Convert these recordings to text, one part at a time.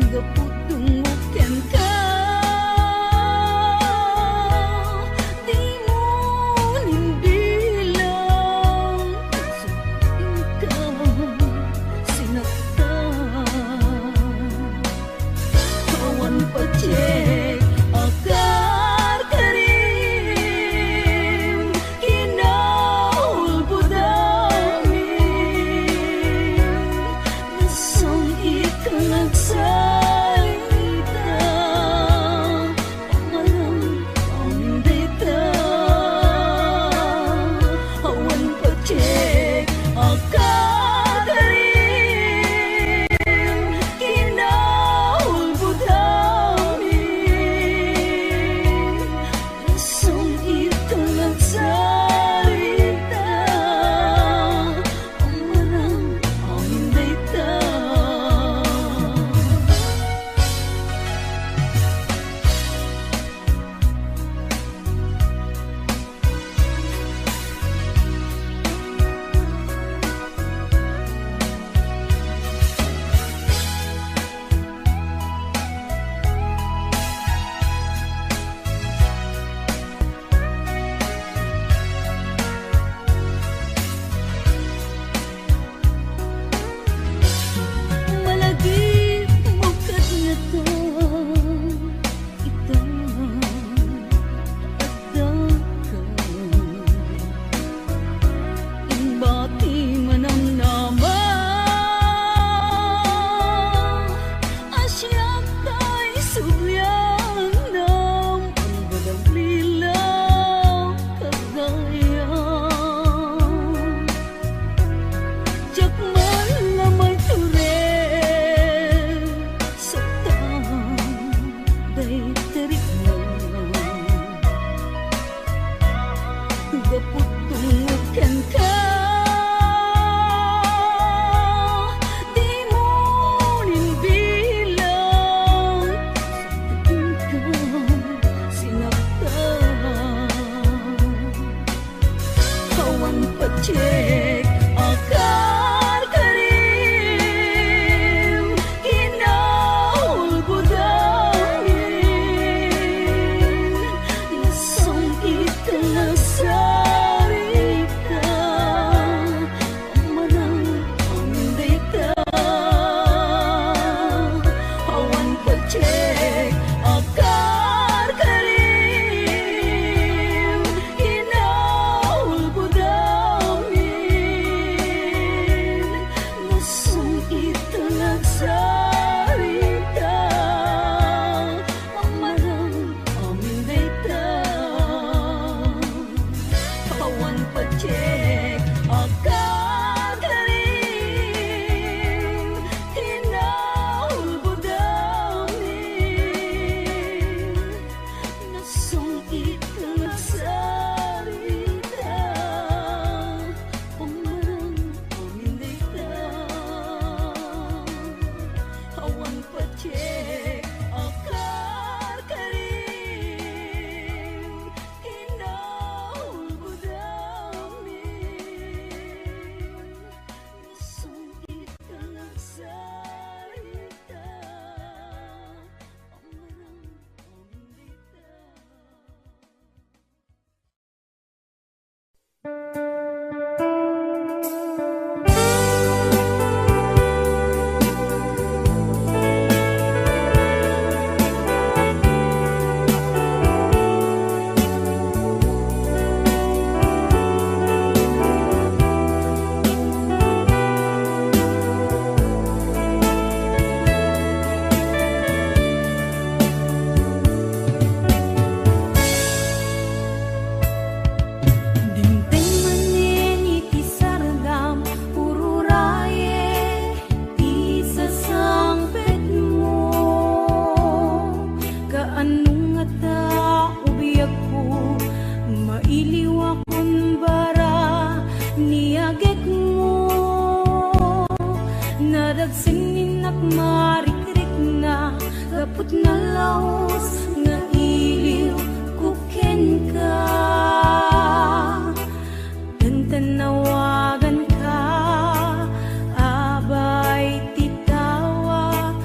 Gaputunggukan ka, di mo nimbilang ikaw sinaktan. Kawan pacek akar karim, kinaulbudamin, nasong ikaw nagsalita, pangalang pamindita. Kawan pacek akar karim, kinaulbudamin, nasong ikaw nagsalita, pangalang pamindita. Malagi mokat nga ta, ita addakan, inbati manam nama, asyak tay suyang nam, ang balang lilaw kagayang. Jakman nga may turen, saktan day terik na. Gaputunggukan ka, di mo nimbilang ikaw sinaktan. Kawan pacek akar karim, kinaulbudamin, nasong ikaw nagsalita, pangalang pamindita. Kawan pacek akar karim, kinaulbudamin, nasong ikaw nagsalita, pangalang pamindita. Kawan pacek akar karim, kinaulbudamin, nasong ikaw nagsalita, pangalang pamindita. Kawan pacek akar karim, kinaulbudamin, nasong ikaw nagsalita, pangalang pamindita. Kaput na laos nga iliw kuken ka, tantanawagan ka, abay titawa,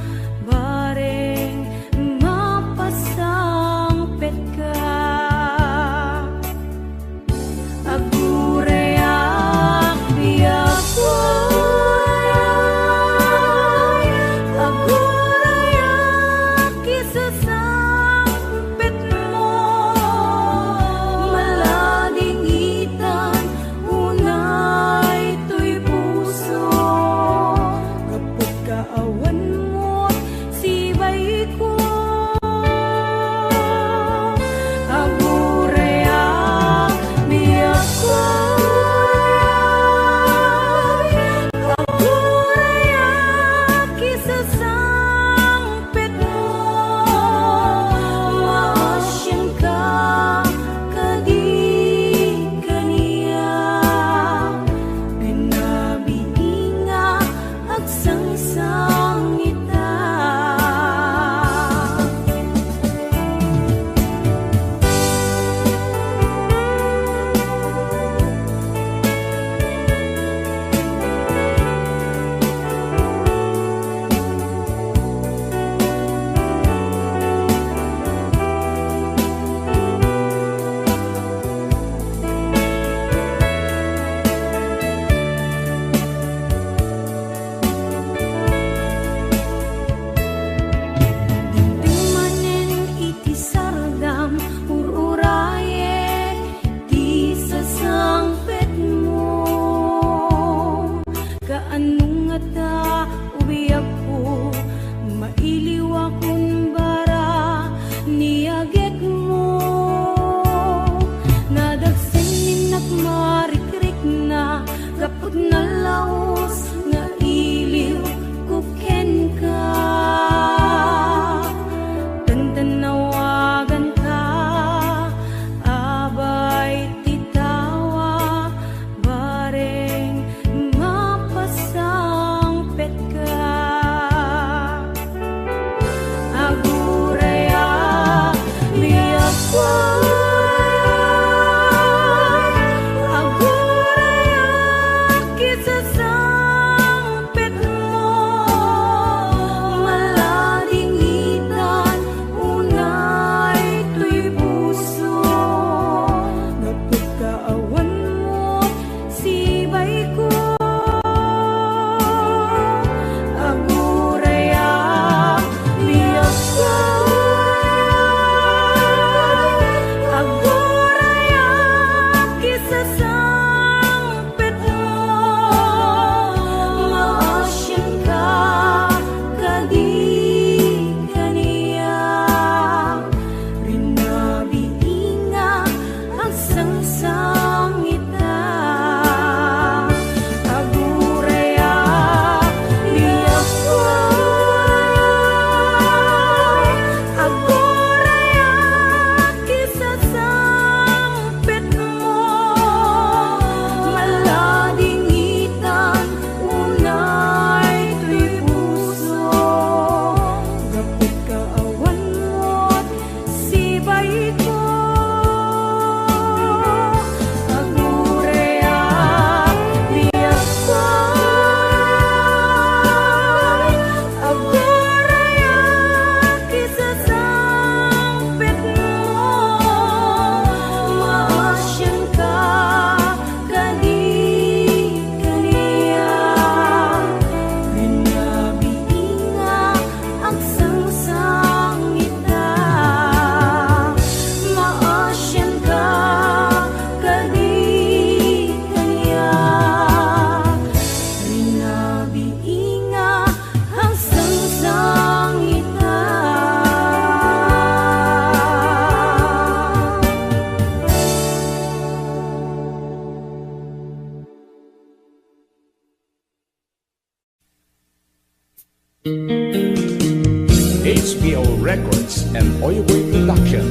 HBO Records and Oyoboy Production.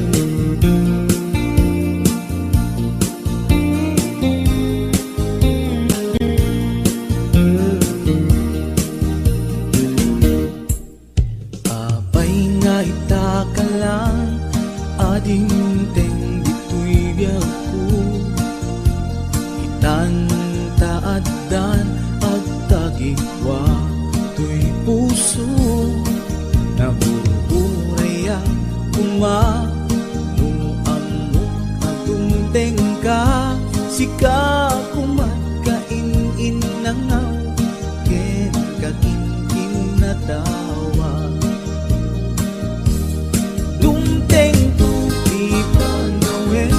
Abay nga itaka lang, ading teng dito'y biyak ko. Itan taadan at tagigwa to'y puso na ururaya nung amok agumteng ka sika kumat kainin nangaw ken kakin natawa dumteng tu di panawin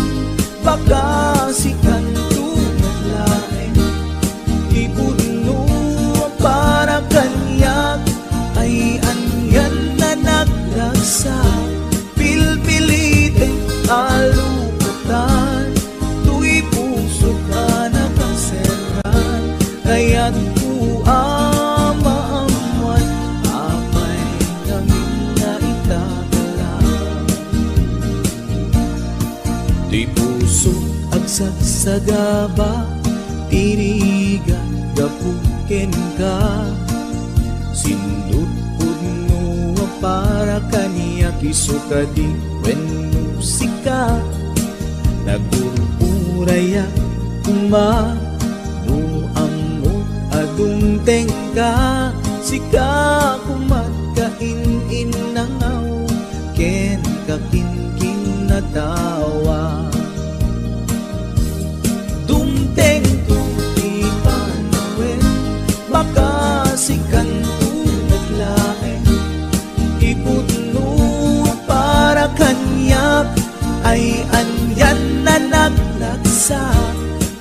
baka sikan tu naglaeng ipuno para kanyak ay anyan na naglaeng Di puso agsagsagaba, tiriga gapuken ka. Sindut pudno para kaniya kisuka di wen musika. Nagururaya kuma no amo adung tengka. Sika kumat kain nangaw ken kakin natawa. Dumteng tu ipanawen baka sikan tu naglaeng. Iputno para kanyak ay anyan na naglagsa.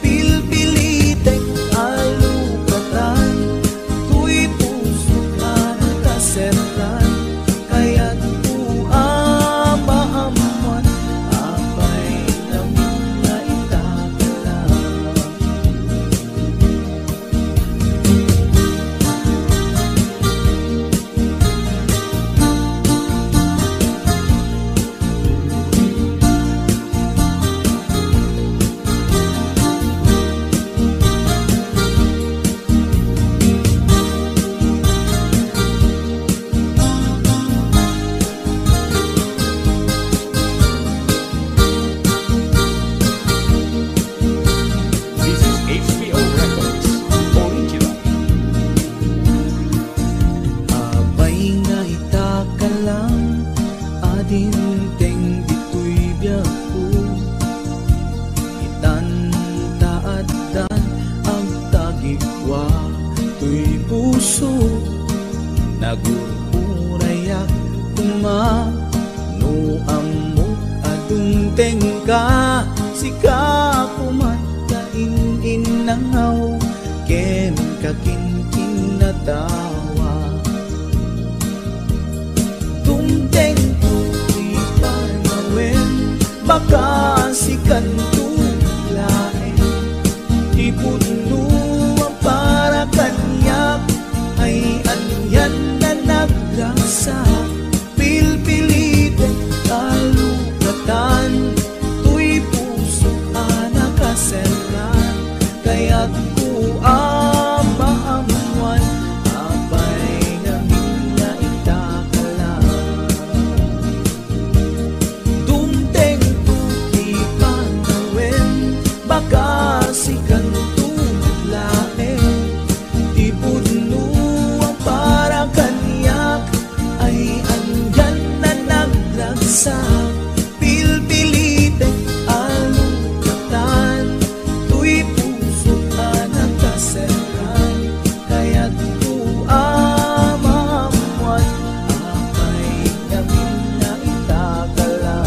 Pilpilitek alupatan, tuy puso ka nakasertan. Kaya't uama-amuan apay namin na itakala. This is HBO Records Original. Abay nga itakalang adin teng dito'y biyaku. Itan-taadan ang tagikwa to'y puso. Nagururayak kuma no amok adung tengka. Sika kumat kain nangaw ken kakin natawa. Tumteng tu'y panawen baka sikan laeng. Iputno ang para kanyak ay anyan na naglasa. Pilpilitek alukatan, tuy puso nakaserkan. Kaya't uama-amuan apay namin na itakala. Dumteng tu'y panawen baka sikan laeng. Ipudno ang para kanyak ay andyan na naglagsa. Pilpilitek alukatan, tuy puso nakaserkan. Kaya't uama-amuan apay namin na itakala.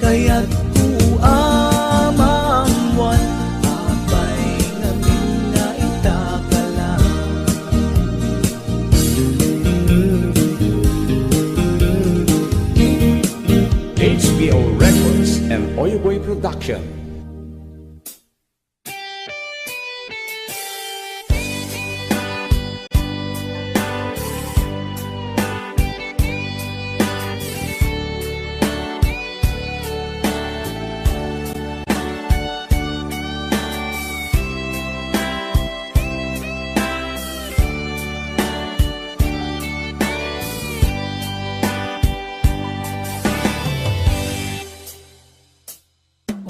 Kaya't uama-amuan apay namin na itakala. HBO Records and Oyoboy Production.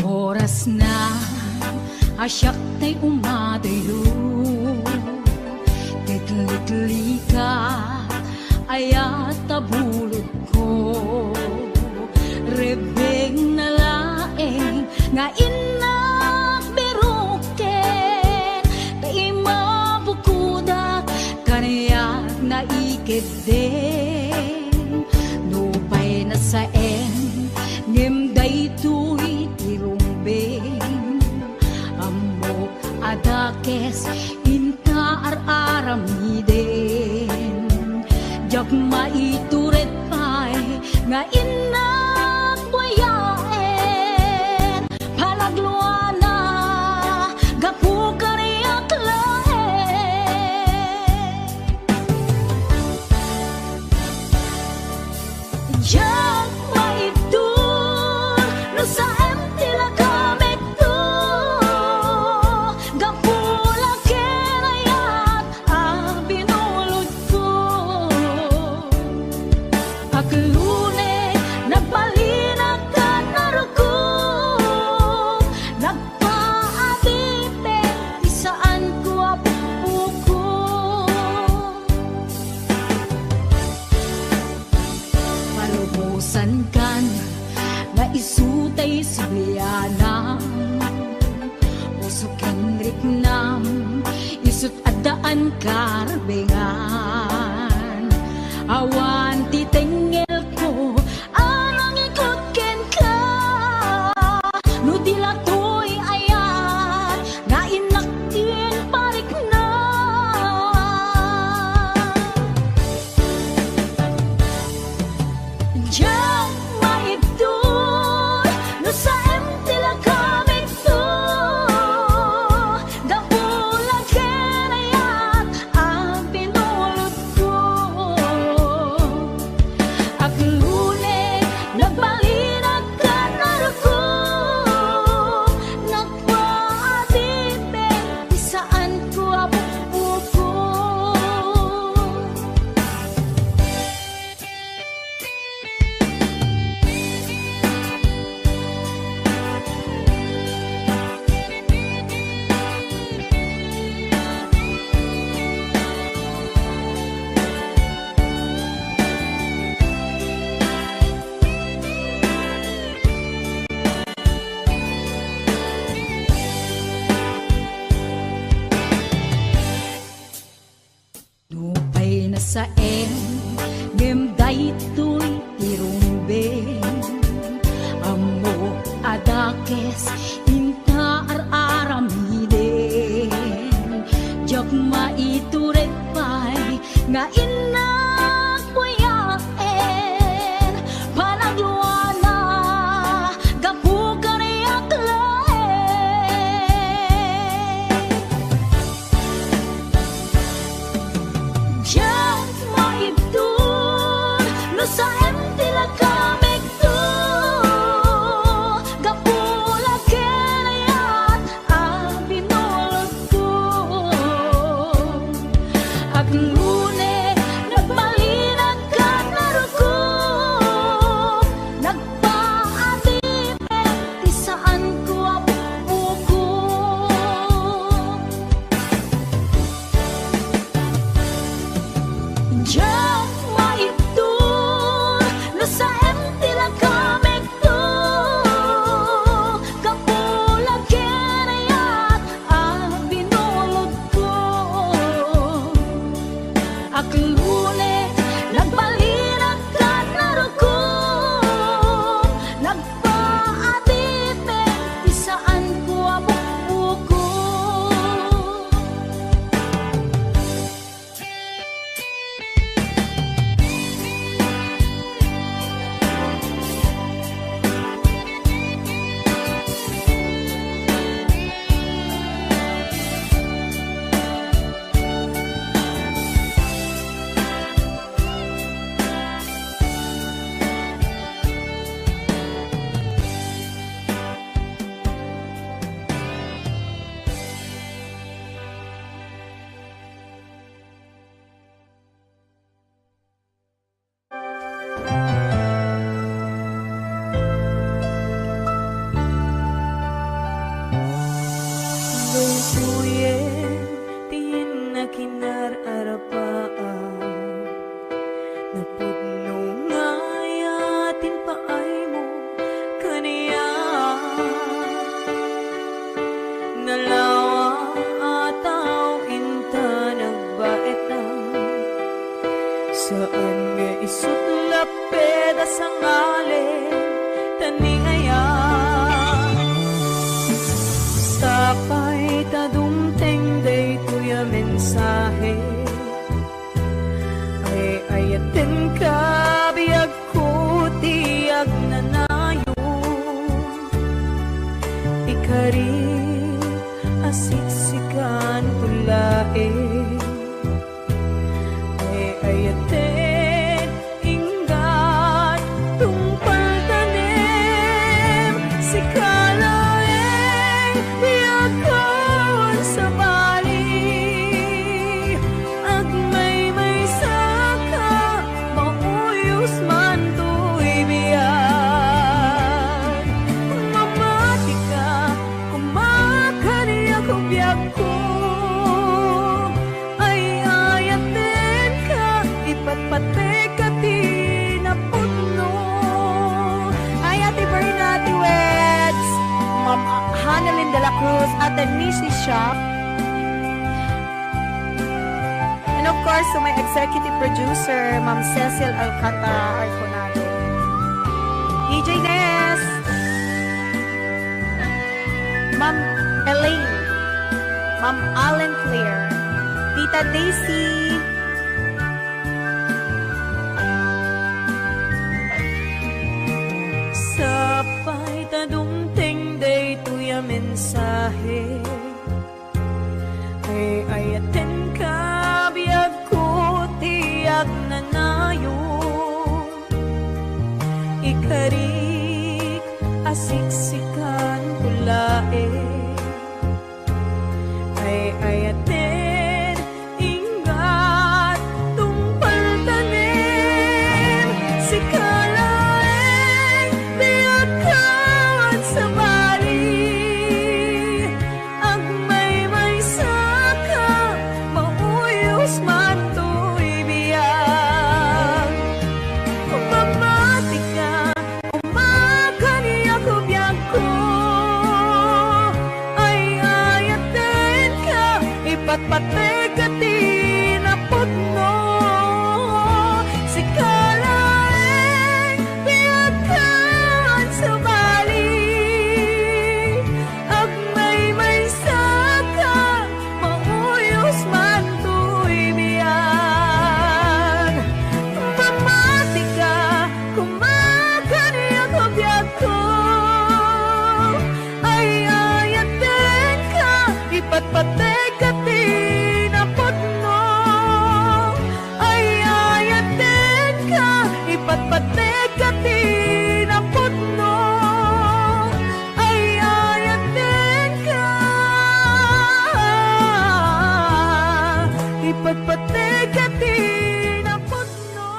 Oras na asyak ta'y umadayo. Titli ka ayat tabulod ko. Rebeng na laeng nga inak beruken. Kay mabukudak kaniyak na ikeden. Nupay na saen ngimday tuy tirumbeng. Amok adakes inta aramiden. Jak maituret pay nga inak buyaen. Palagluana gapu kariyak laen. Jak maitu ng karbengan. Awan titengel ko anang ikot ken ka, no dila to'y ayat nga inaktin parik na. Diyan maibdoy no sa emtila kami to, dapulan kenayat ang pinulot ko. At lune nagbalinag ka naruko, nagpaadibe isaan ko abubuko. Nupay na sa ngem daytoy irumbeng, amo adakes inta aramiden. Diyak maituret pay nga inak kuyaen, panagluana gapu kaniyak laen. Diyan maibdun no sa emtila kami to, gapula kenayat ang binulot ko. At lune nagbalinag ka naruko, nagpaadibe ti saan ko abubuko. Diyan maibdun no sa emtila kami to, gapula kenayat ang binulot ko. Ak lune nagbalinag ka naruko, nagpaadibe isaan ko abubuko. Lungkuyen tin na kinararapaan, napudno nga yatin paay mo kaniya. Nalawa ataw inta nagbait na, saan nga isutlap peda sa ngalen taningayan. Sapay tadumteng day tuya mensahe, ay ayaten ka biyag ko tiyag nanayon. Ikari asiksikan tulae, ay ayaten inggat tumpal tanem si kalaeng biyagkawan sa bali. Agmay-may saka mauyos man to'y biyan. Mamati ka kumakaniya kong biyag ko, ay ayaten ka ipatpate ka tinapuno. Ay Ate Bernati Weds, Ma'am Hannelyn de la Cruz at the Nisi Shop. course, to my executive producer, Ma'am Cecil Alcantara Arconado. DJ Ness, Ma'am Elaine, Ma'am Allen Claire, Tita Daisy, Sapay tadumteng day tuya mensahe ay ayaten ka biyag ko tiyak na nayo ikarik asiksikan kulae ay ayaten ingat tumpal tanim si kalaeng biyag kawan sa bali ang may saka mauyos man to'y biyag kumamati ka kumakaniya ko biyag ko ay ayaten ka ipatpatay ka tinapot no si kalaeng biyag kawan sa bali ag may saka mauyos man to'y biyag mamati ka kumakaniya ko biyag ko ay ayaten ka ipatpatay ka tinapot no ay ayaten ka ipatpatay ka tinapot no ay ayaten ka ipatpatay ka tinapot no.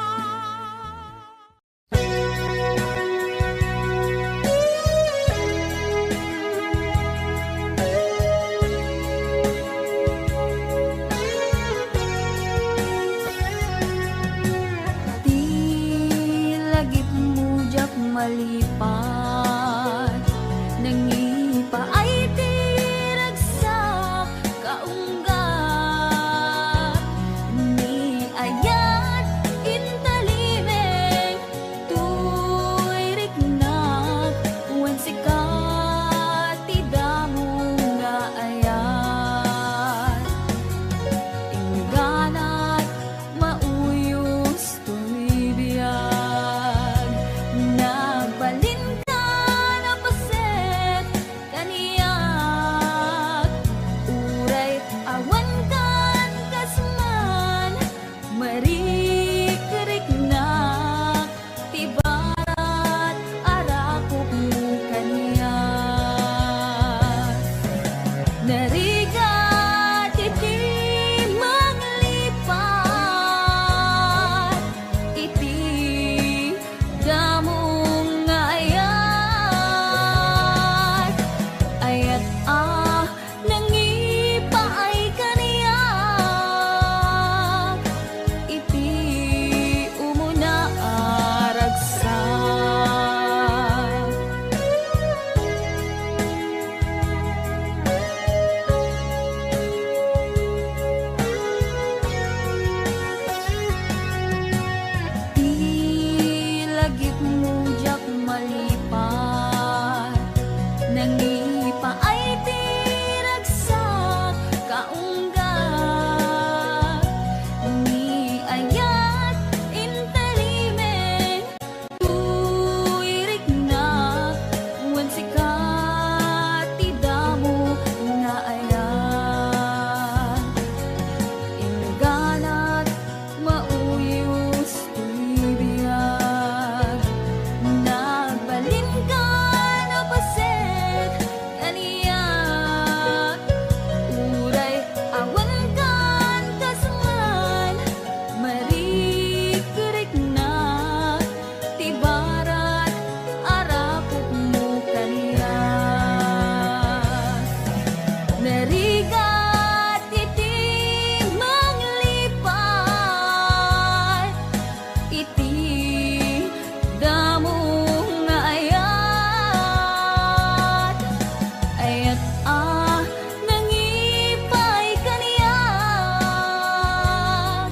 Di lagip mo jak malipat nangipa ay tiragsak kaunggat ni ayat intalimeng tuy riknak wen sikat tidamo nga ayat ingganat mauyos tuy biyag nagbalin ka na paset kaniyak uray awan kan kasman marikiriknak tibarat arakok mo kaniyak narigat iti maglipat iti damong nga ayat nangipa ay kaniyak iti umuna aragsak di lagip mo jak malipat nangipa ay tiragsak kaunggat ni ayat intalimeng tuy riknak wen sikat tidamo nga ayat ingganat mauyos tuy biyag nagbalin ka na paset kaniyak uray awan kan kasman marikiriknak tibarat arakok mo kaniyak narigat iti manglipat iti damong nga ayat nangipay kaniyak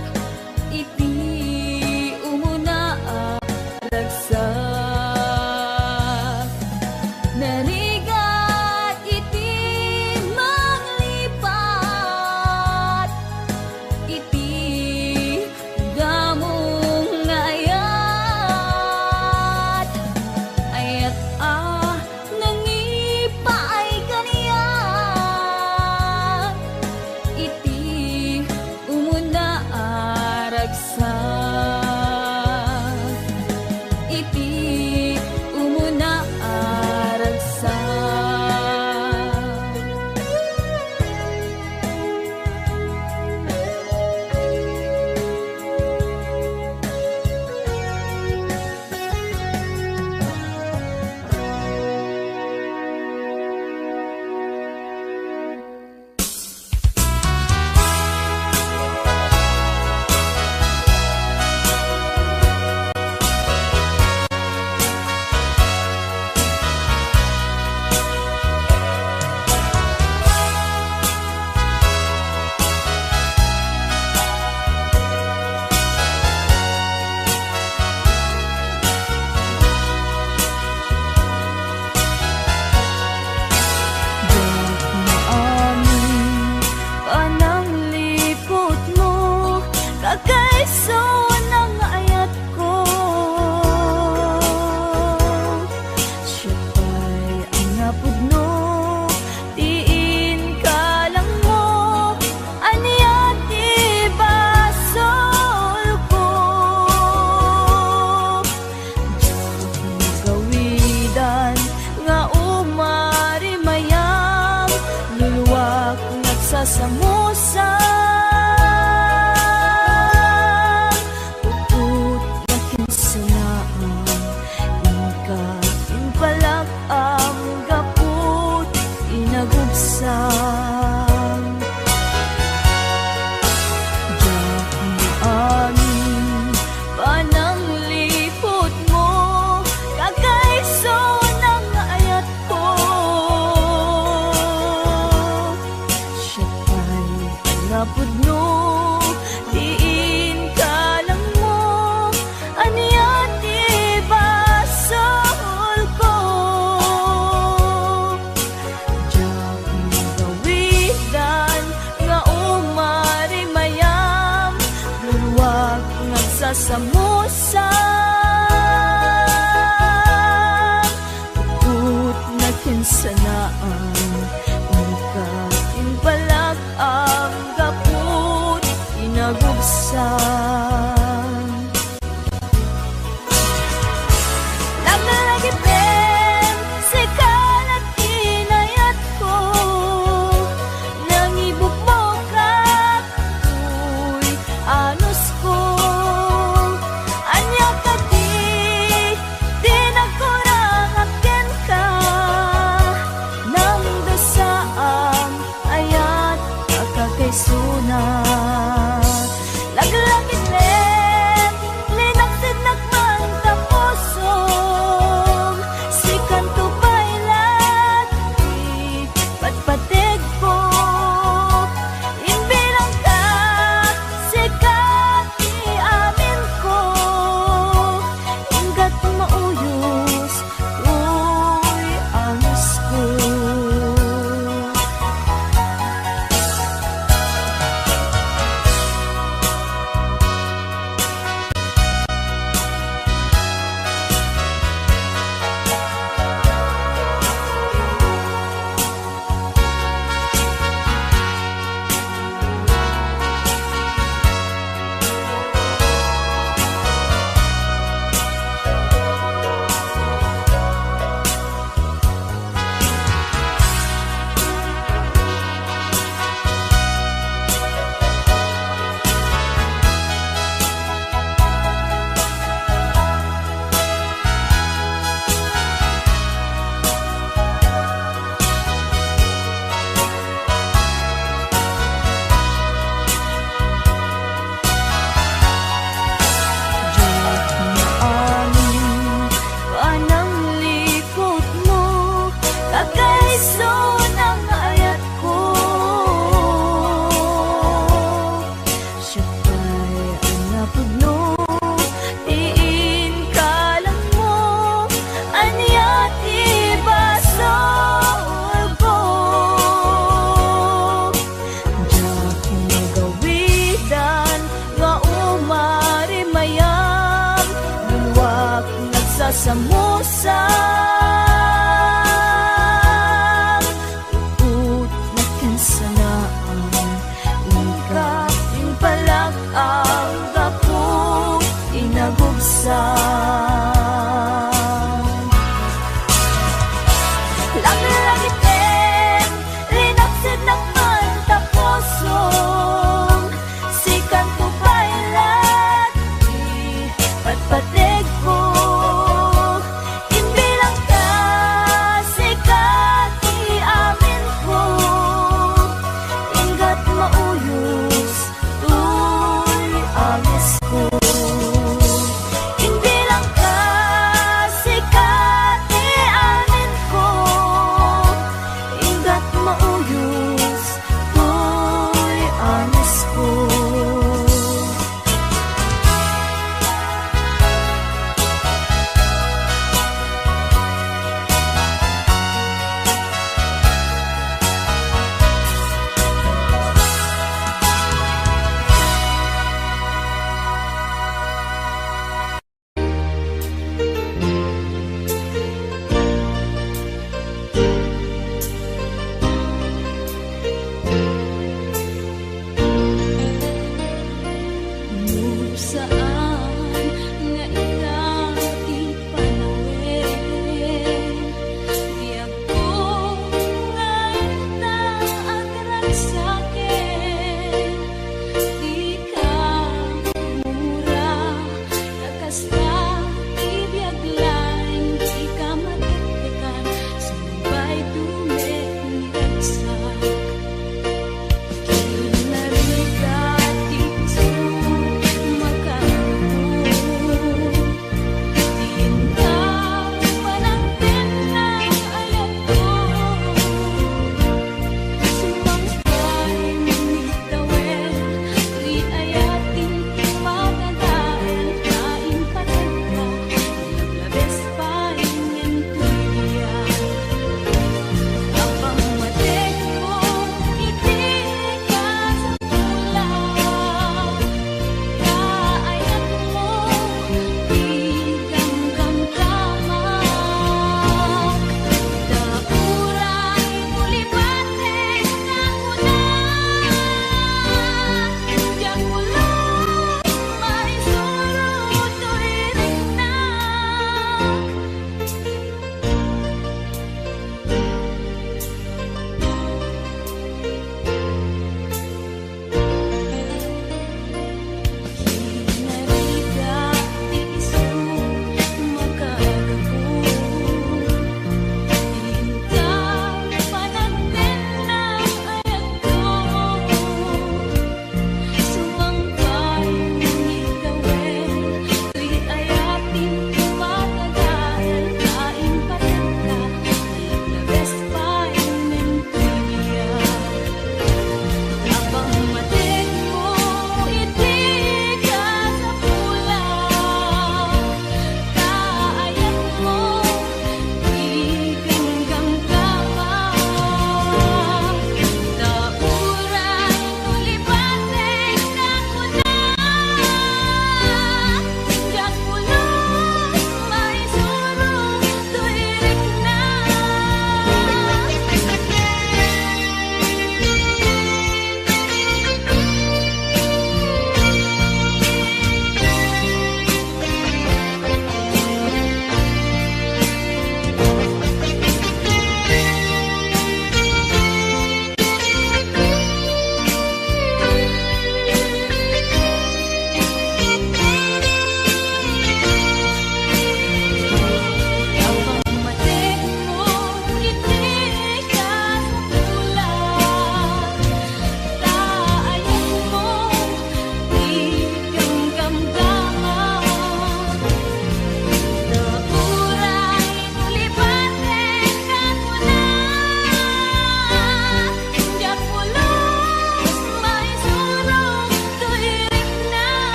Anyat ibasol ko Diyak magawidan nga umari mayam Luwag nagsasamusan Put na kinsanaan Ikatin palag ang gaput inagubsan Naglalagipin si kalat inayat ko Nangibukbok at tuy anos ko Anya ka di nagkurang akin ka Nang dasaam ayat kakakaisunat Laglagit lem, linaksid nagman tapusong Sikan to bailat, di patpatig ko Imbilang ka, sikat di amin ko Ingat mauyos, uy angos ko Panang likod mo Kakaiso ng ayat ko Siya pa'y anapod no Tiin ka lang mo Anyat ibasol ko Diyak magawidan Nga umari mayam Luwag nagsasamusan Put na kinsanaan Ikatin palag ang gapong inagubsan Lagi-lagitin, rinaksid nagman tapusong Sikan to bailat, di patpatig ko Imbilang ka, sikat di amin ko Ingat mauyos, tuy angis ko Imbilang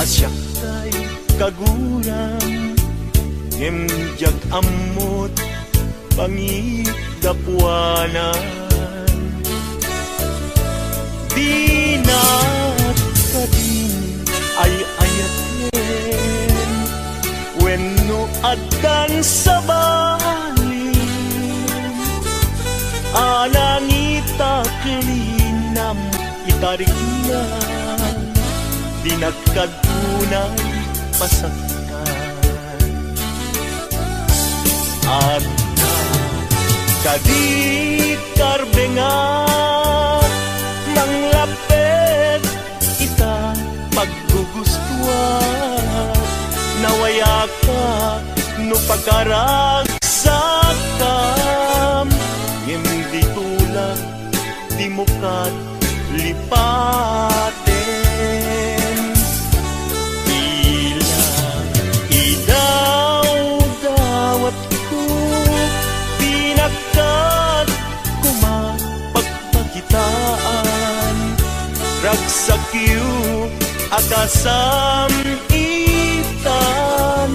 asyak kay kagurang ngem jag amot pangidapwanan dinat kadin ay ayaten wenno addan sa balin anangita kelinam itariknan dinagkadunay pasaktan at kadit karbengat manglapet ita paggugustuhan nawaya ka no pagkaragsakam hindi tulak di mo kat lipaten tila idaw-dawat ko pinakat kumapagpakitaan ragsakyu akasam itan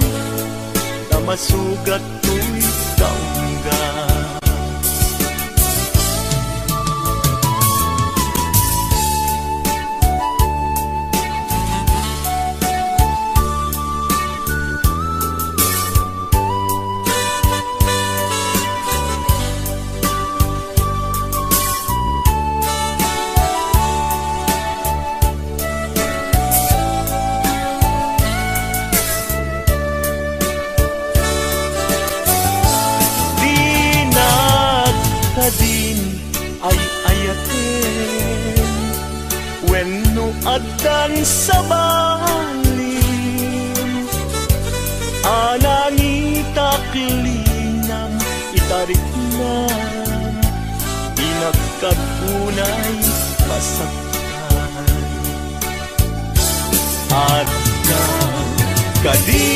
na masugat ko'y kaungga ay ayaten wenno addan sa balin anangita kelinam itariknan inagkapunay pasaktan adda kadi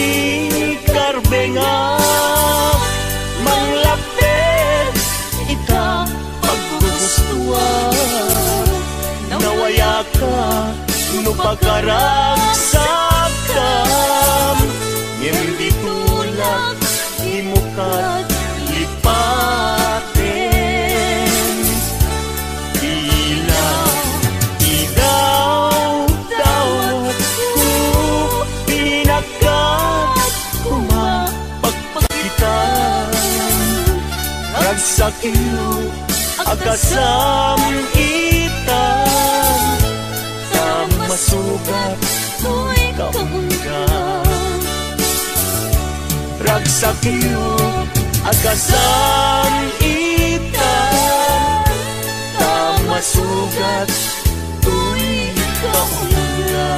karbengak manglapet ita paggugustuhan nawaya ka no pagkaragsakam hindi tulak di mo kat lipaten tila idaw-dawat ko pinakat kumapagpakitan ragsakyo akasam itan sa masugat ko'y kaungga ragsakyo akasam itan sa masugat ko'y kaungga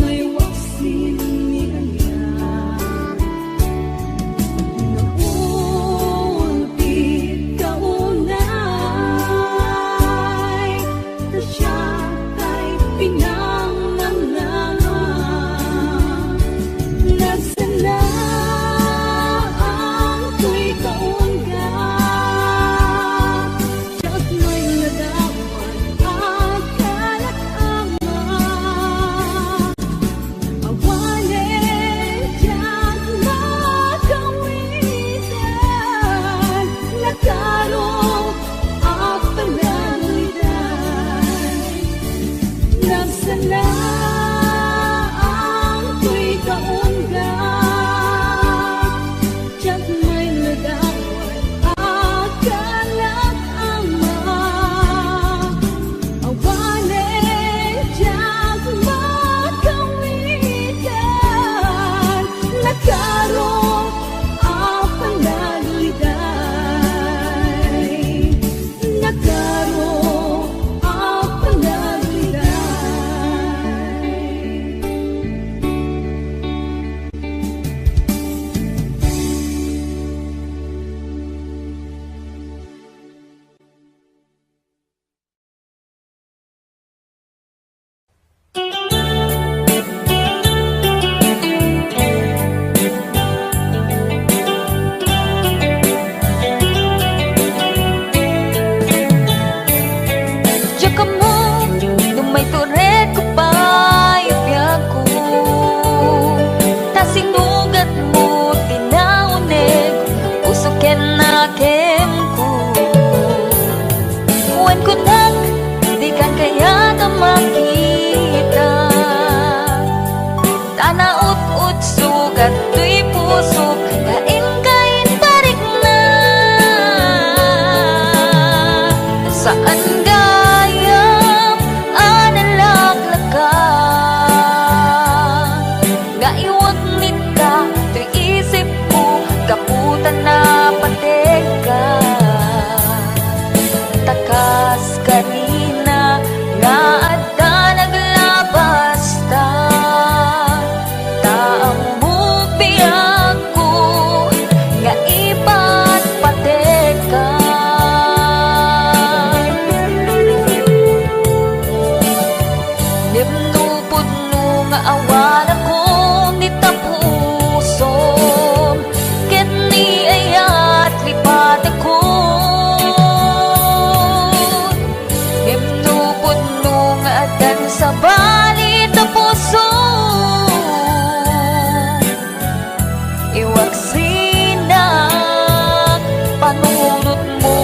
may waksin niya. Naulpi kaunay, na siya kay pinangangalangan. Nagsala ang ko'y kaungga, siya't may nadawan at kalakama. Awanin siya't makawitan, nakarong at panalitan. Nagsala ang ko'y kaungga, siya't may nadawan at kalakama. Awanin siya't makawitan, nakarong at panalitan. Nakarong at panalitan. Diya ka mo, nung may turet ko pa ibiyag ko. Ta sinugat mo, tinaunig, usukin na kem ko. Uwan ko nang, di ka kaya na makita. Tanaut-ut sugat, tuy puso, kain-kain tarik na. Saan gayam analaglagan, nga iwag nita, tuy isip ko, kaputan na pateka. Takas kanina, nga adda naglabas ta. Taang bubiyag ko, nga ipat pateka. Nimnupod no nga awan ako ni tapuson, ket ni ayat lipat ako. Nimnupod no nga adan sa bali tapuson, iwag sinak panunot mo.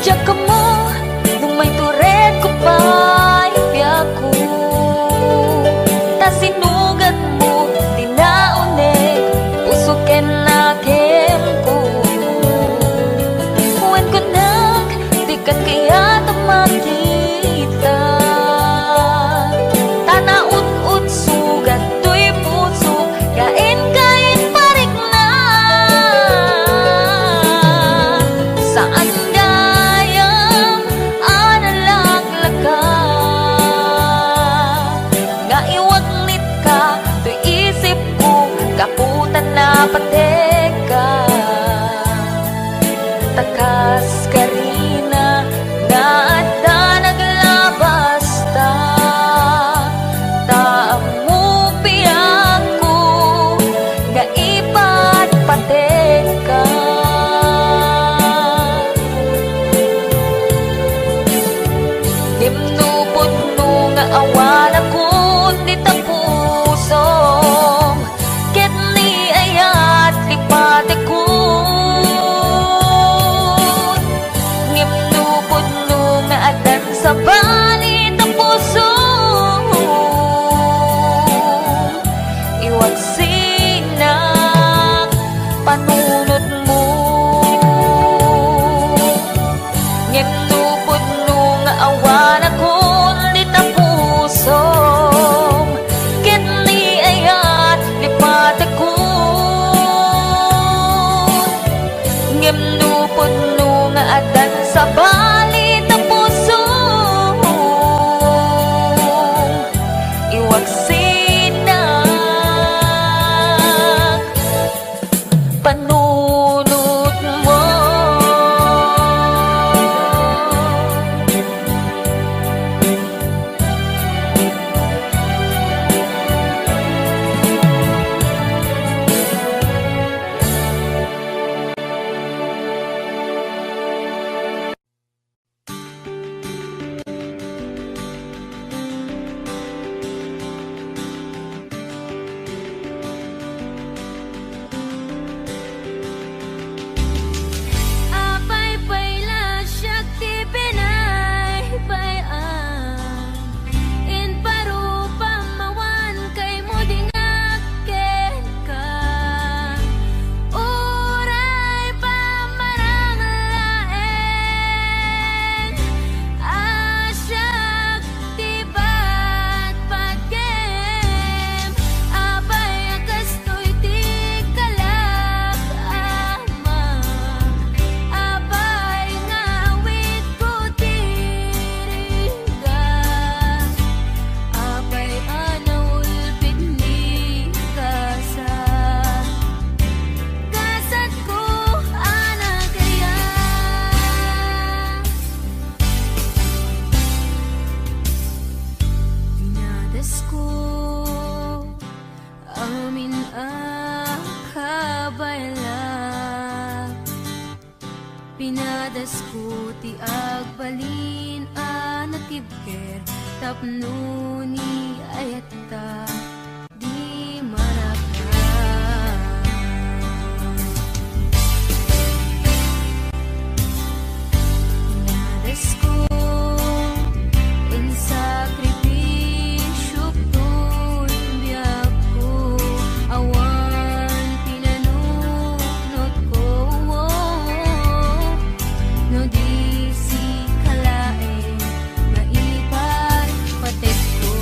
Diya ka mo, nung may turet ko pa ibiyag ko. Ta sinugat mo, tinaunig, usukin na kem ko. Uwan ko nang, di ka kaya na makita. Tanaut-ut sugat, tuy puso, kain-kain parik na. Saan gayam analaglagan, nga iwag nit ko ti agbalin anatibker tapno ni ayata di maraka. Nadas ko in sakripisyo to'y biyak ko awan pinanunot ko no di si kalae maipay patek ko.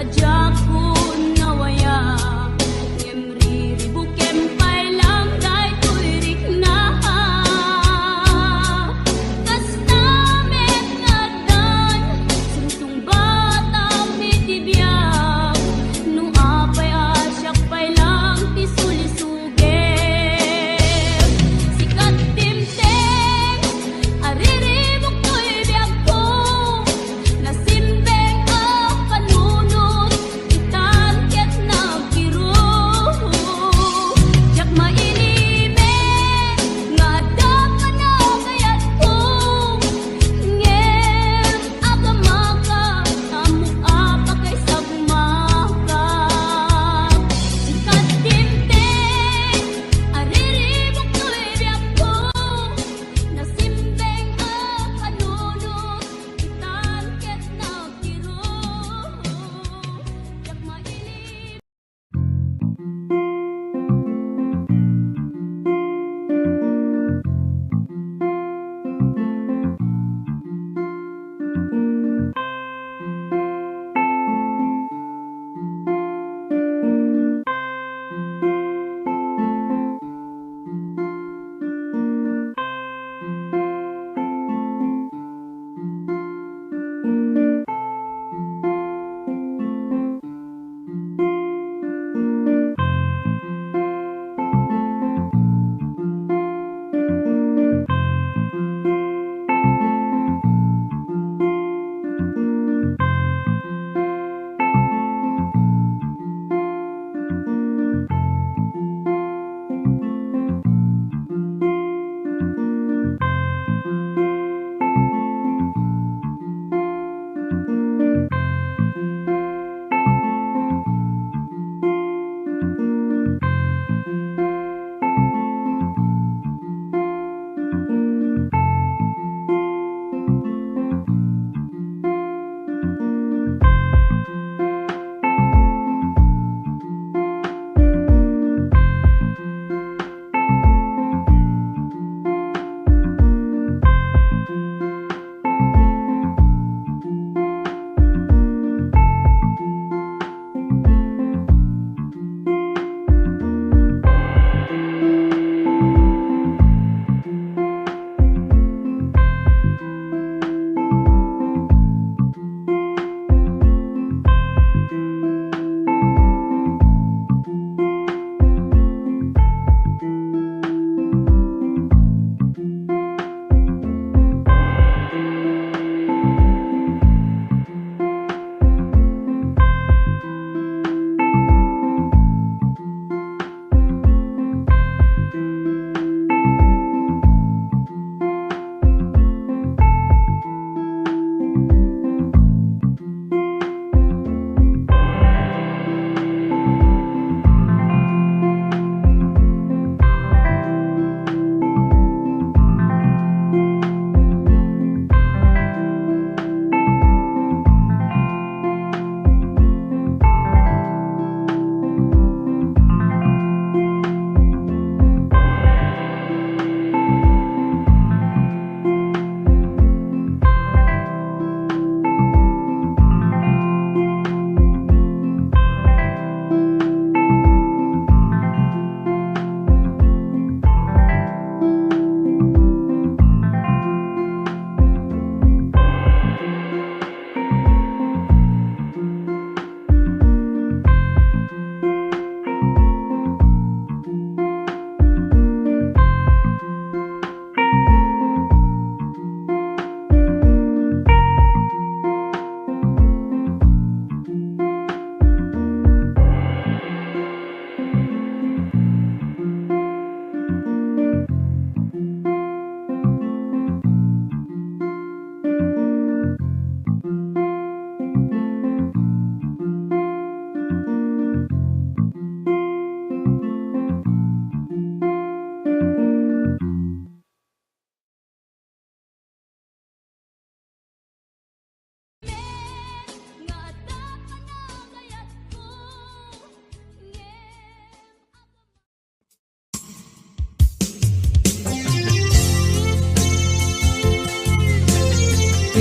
Adya ko nawaya Ngem riribukem pailang day tuirik na Kasta met ngadan Sintong bata pitibiyag No apay asyak pailang tisulisuge Sikat timteng ariribuk ko'y biyag ko Nasimbeng ang panunot Itan ket nagkiro Jak mainime Nga dapat na kayat ko Ngem agamaka Amua pa kay sagmaka Sikat timteng ariribuk ko'y biyag ko Nasimbeng ang panunot Itan ket nagkiro Jak mainime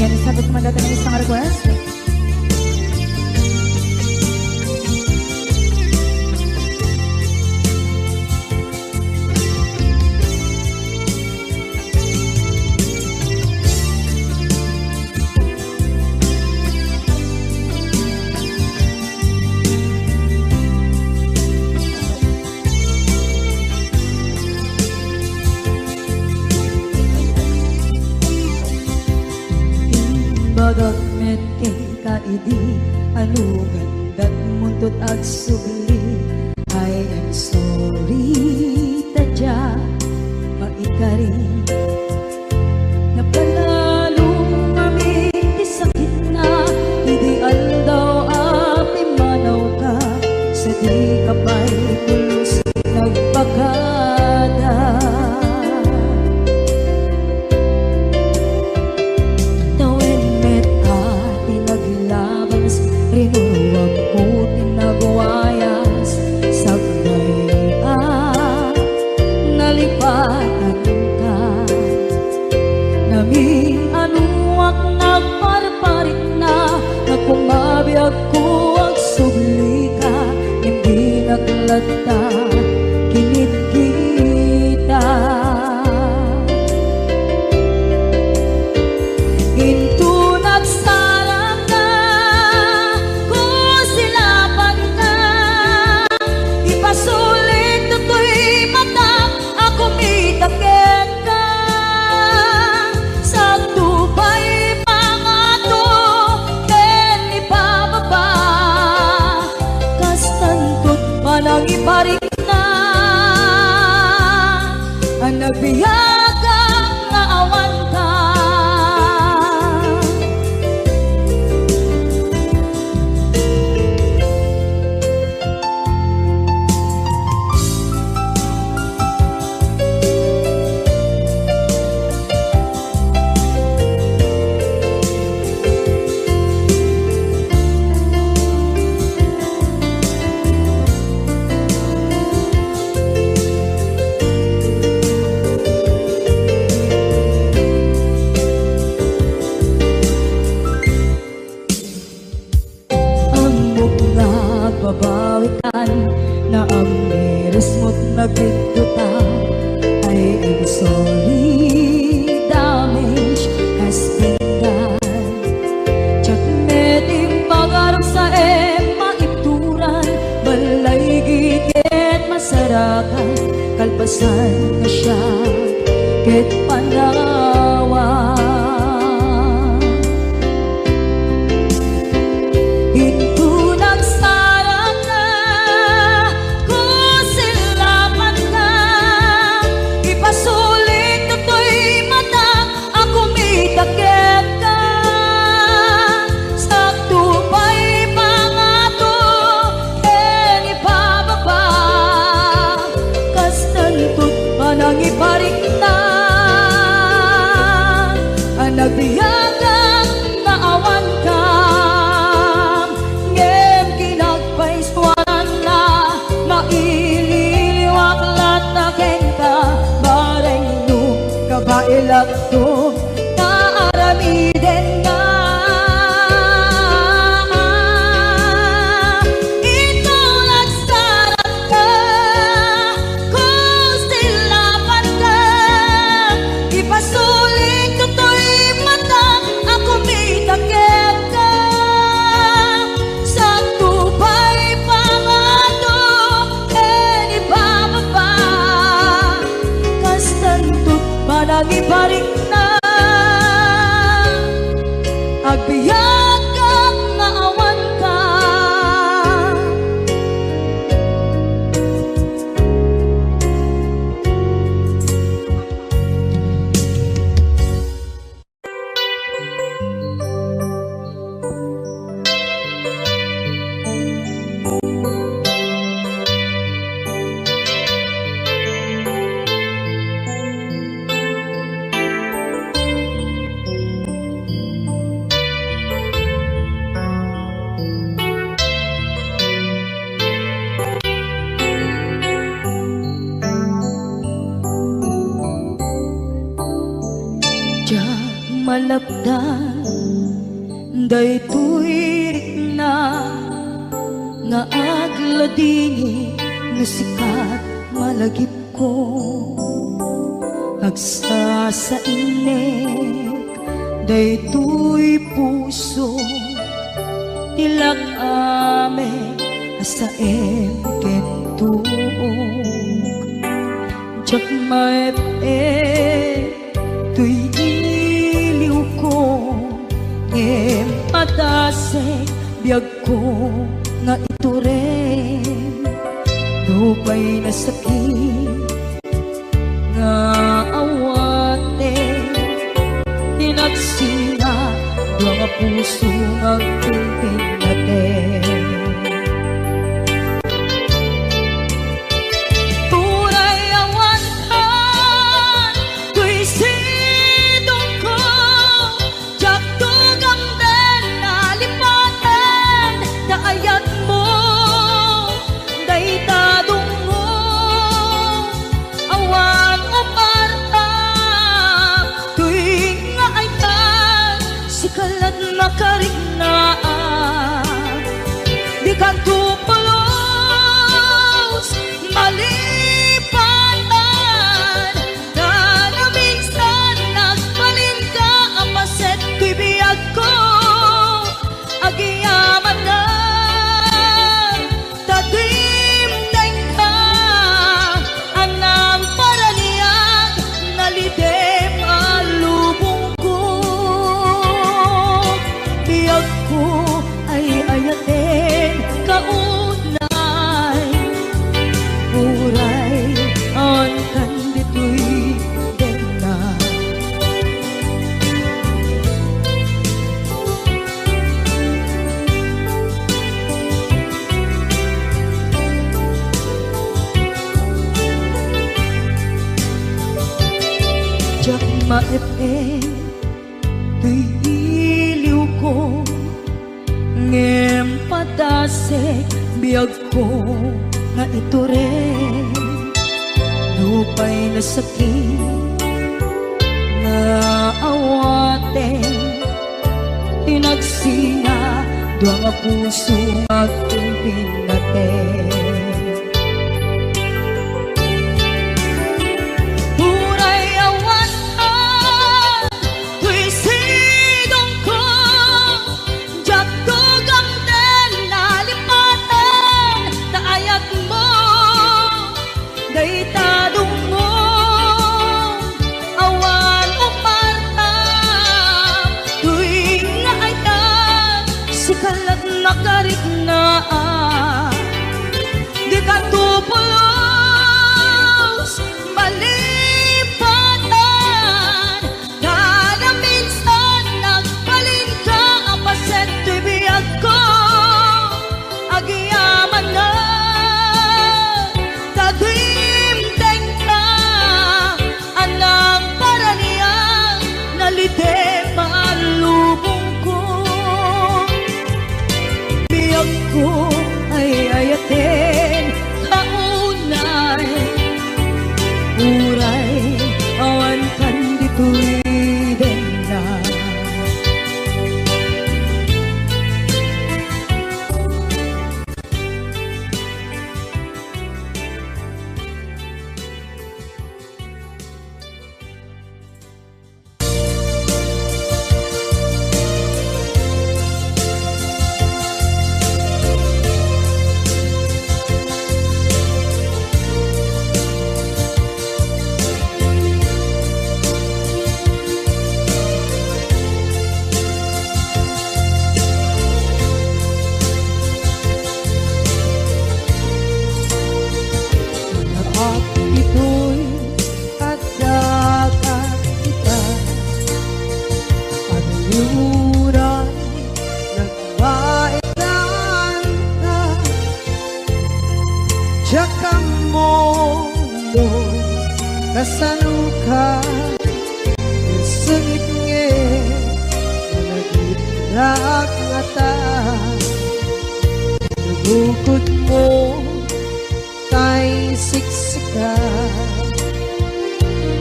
Yan, sabot ko mandatang isang request. idi alugan dat muntot ag sugli. I am sorry tadya maikari na panalo kami di sakit na idi aldaw api manaw ka sa di kapay pulos nagpagada. Tawin met ka tinaglabas rinuwag ko tinagwayas sagnay nalipatan ka nami anuak nagparparit na nagkumabiyag ko ang subli ka hindi naglata kinit kita into nagsarang ka kung silapan ka ipasulit to'y mata ako mitakit ka sa tupay pangato ken ipababa kastantot panang iparik na ang nagbiyagang nga awan ka. Babawikan na ang miris mo't nagpituta. I am sorry, damage has been done. Tsak meting pangarap sa maituran balay gigit masarakan kalpasan na siya ket panawa. Into nagsarang ka kung silapan ka ipasulit to'y mata ako mitakit ka sa tupay pangato ken ipababa kastantot panang iparik na ang nagbiyagang naawan ka ngem kinagpaiswanan na maililiwak lataken ka bareng no kabailak to naaramiden nga ito nagsarap ka kung silapan ka ipasulit to'y mata ako mitakit ka sa tupay pangato ken ipababa kastantot panang iparik na agbiyak kang naawan ka. Malapdan daytoy rikna nga agladingi nga sikat malagip ko agsasainek daytoy puso tilak ame asaem ken tuog jak maep tuy iliw ko ngem patasek ko nga ito rin lupay na sakit nga awate hinagsinga mga puso nga kumpin natin. Puray awantan kuy sidong ko jak tugang den nalipatan na ayat mo daytadong mo awan umarta tuwing nga ayat sikalat makarignaan di ka tupulos malipatan na minsan nagbalin ka ang paset ko'y biyag ko agiyaman na tadimdeng ka anang paraniyag nalidem alubong ko biyag ko ay ayatin kaunay puray ang kandito'y dena. Jak maep-e tuy iliw ko ngem padasek biyag ko nga ito rin lupay na sakit nga awate tinagsinga duwa nga puso nga kumpin natin. Puray awantan kuy sidong ko jak tugang den nalipatan na ayat mo daytadong mo awan umarta tuwing nga ayat sikalat nakarignaan di ka tupulos malipatan na minsan nagbalin ka ang paset to'y biyag ko agiyaman na tadimdeng ka anang paraniyang nalidem alubong ko biyag ko ay ayatin kaunay puray awan kandito'y dena. At ito'y kadagat kita at liuran nagmaitan ka Tsaka mo kasaluka sungit nge nagitrak ngata bukod mo tay siksika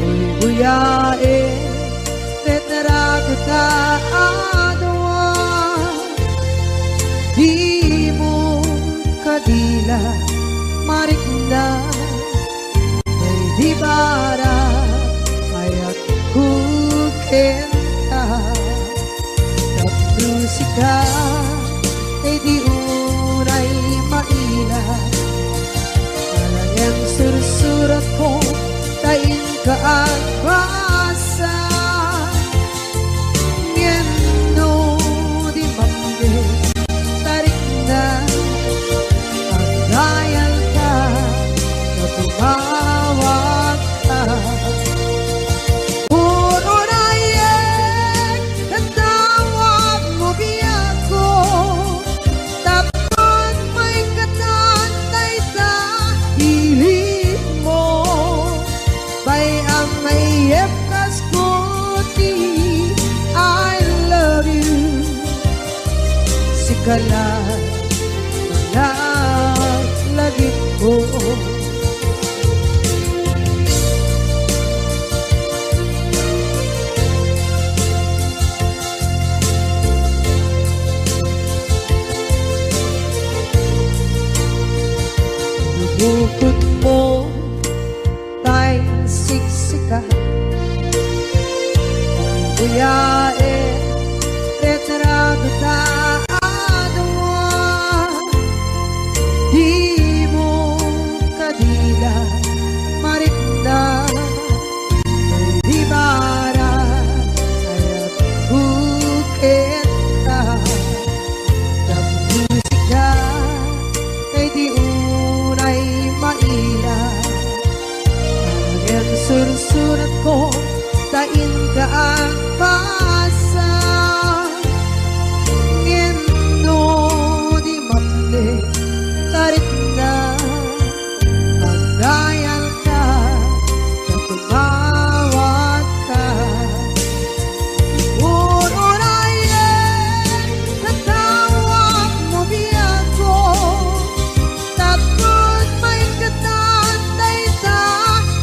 uy buyae tetrago ta adwa di mo kadila marikna may di bara ayat kukenta kaplusika ay di unay maila yang sursurat ko tain kaagpasa ngeno di mambe tarik Bukod mo tay siksika Buyae retrado taadwa Di mo kadila marikda Di bara saya bukit ka musika kay di unay maila Ang sursurat ko tain ka ang pasa Ngendo di mapte tarik na Pagdayal ka na tumawag ka Uurayin sa tawag mo biyan ko Tapos may katatay sa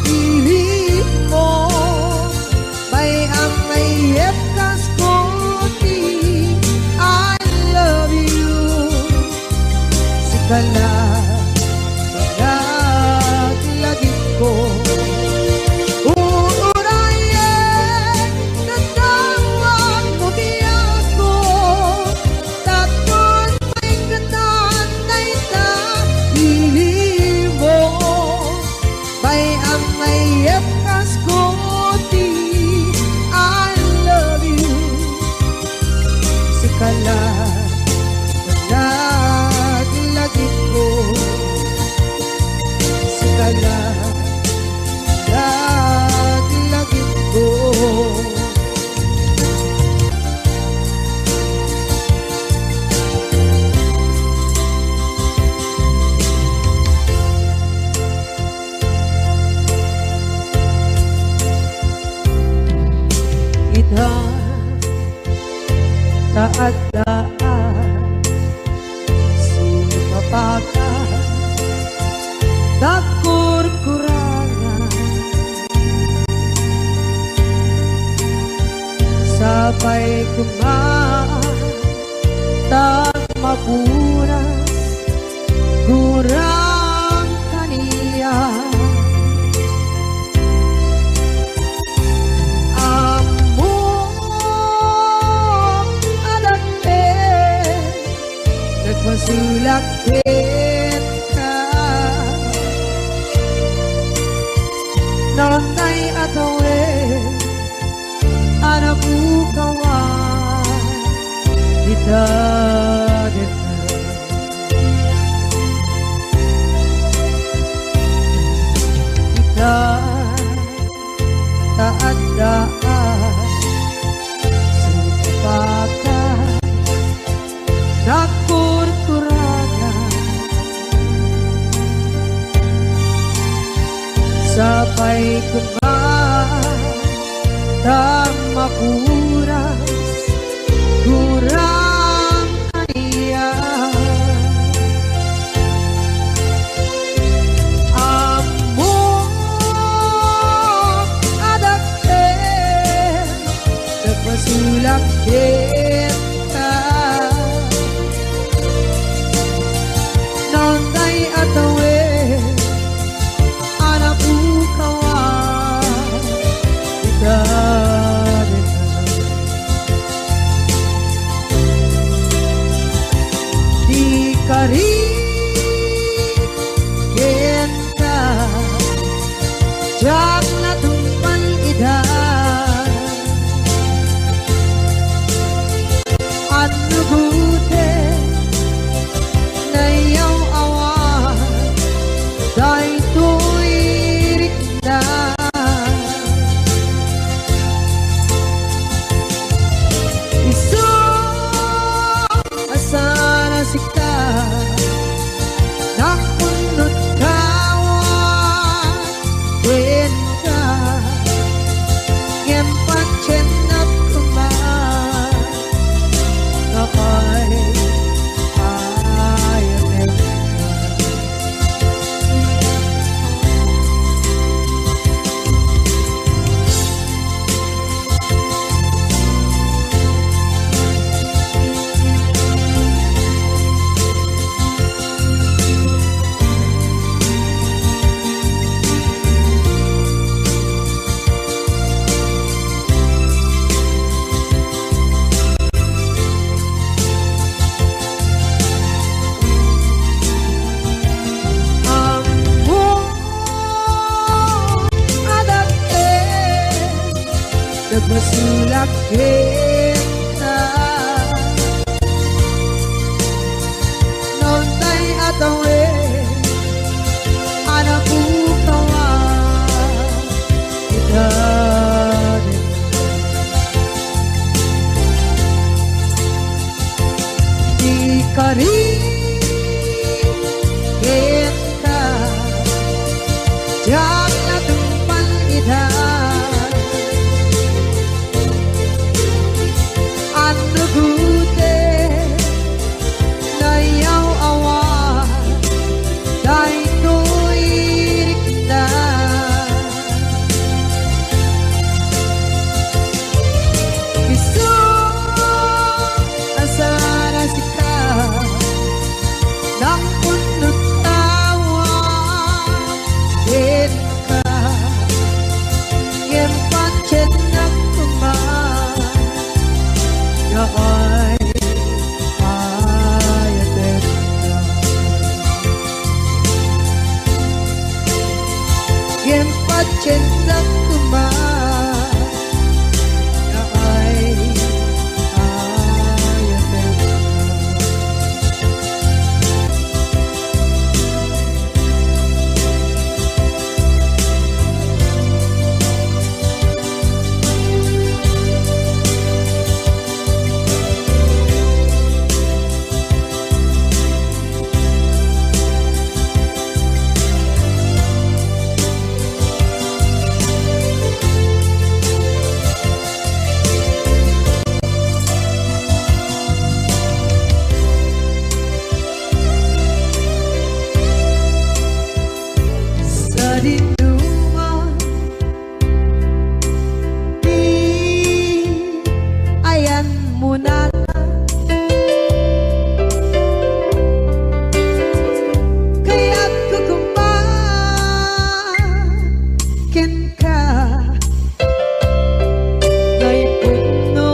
piling mo May ang mayep kas koti I love you Sikala Naglagit ko Uurayin sa tawag mo biyan ko Tapos may katatay sa piling mo May ang mayep kas koti I love you Sikala Naglagit ko Sikala Naglagit ko Ita taadaan Sumapaka Takur-kurangan Sabay kumaan Tak mapunas Kurang kaniya Nagmasulakit ka Nonday atawin Anak bukawan Kita Kita taadaan Sumpakan Nakur-kurangan Sabay kumaan Tak mapuras Kurang kaniya Amo adakten Nagmasulakit ka Nonday atawin Anak bukawan Kita kita nontay atawe anak kawa kita di kari kita jangan tumpang ida anu gute na yaw awa dai tuirik na isu asara sika nang punut tawa ka ngem pancen nak kumang ya ay ayatet ngem pancen nak kumang ya ay ayatet sa dinuma di ayan muna kaya't kukumakin ka ngay puno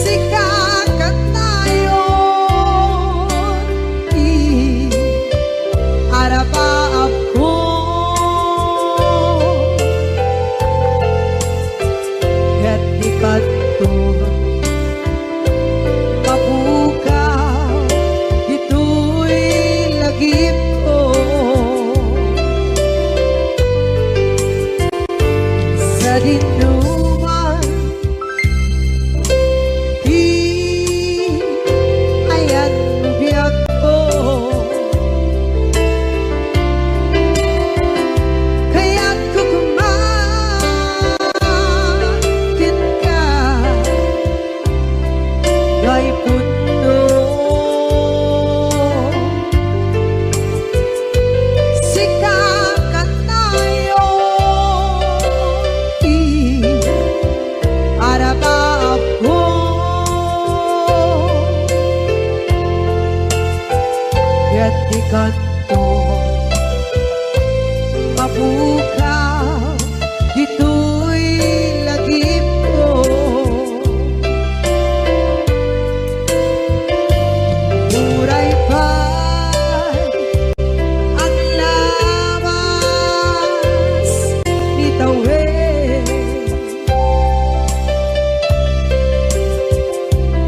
sikakat tayo arapaap ko at ikat to mapukaw ito'y lagip ko sa dinuman di ayan biyak ko kaya't kukumakin ka ngay puno sikakat tayo arapaap ko at ikat to mapukaw ito'y lagip ko muray pa'y ang labas ni tawe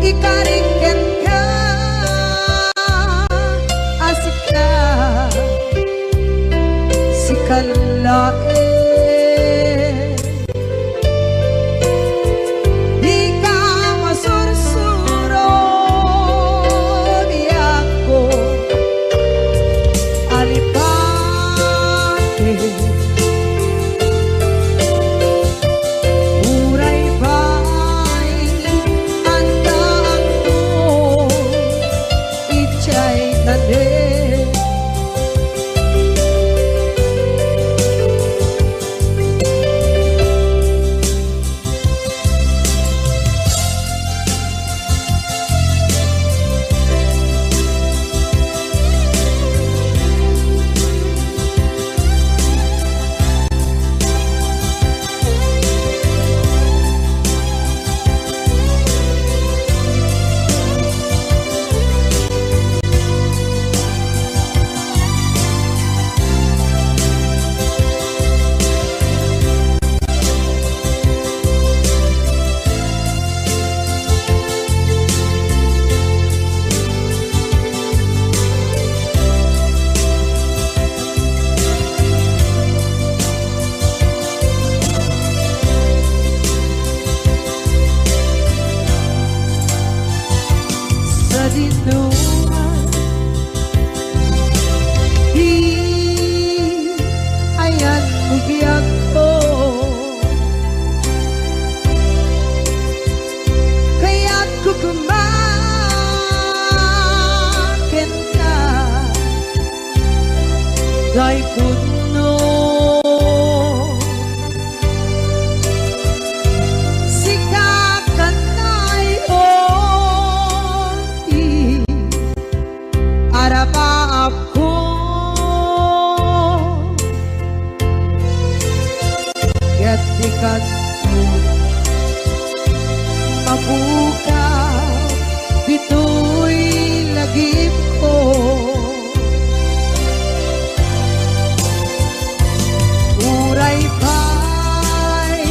ikariken ka asik ka madinungan. Di ayan bugyak ko, kaya't kukumakin ka kay puno. Sikakan na'y onti arapa ako kaya't ikat mo mabuka dito'y lagip ko. Uray pa'y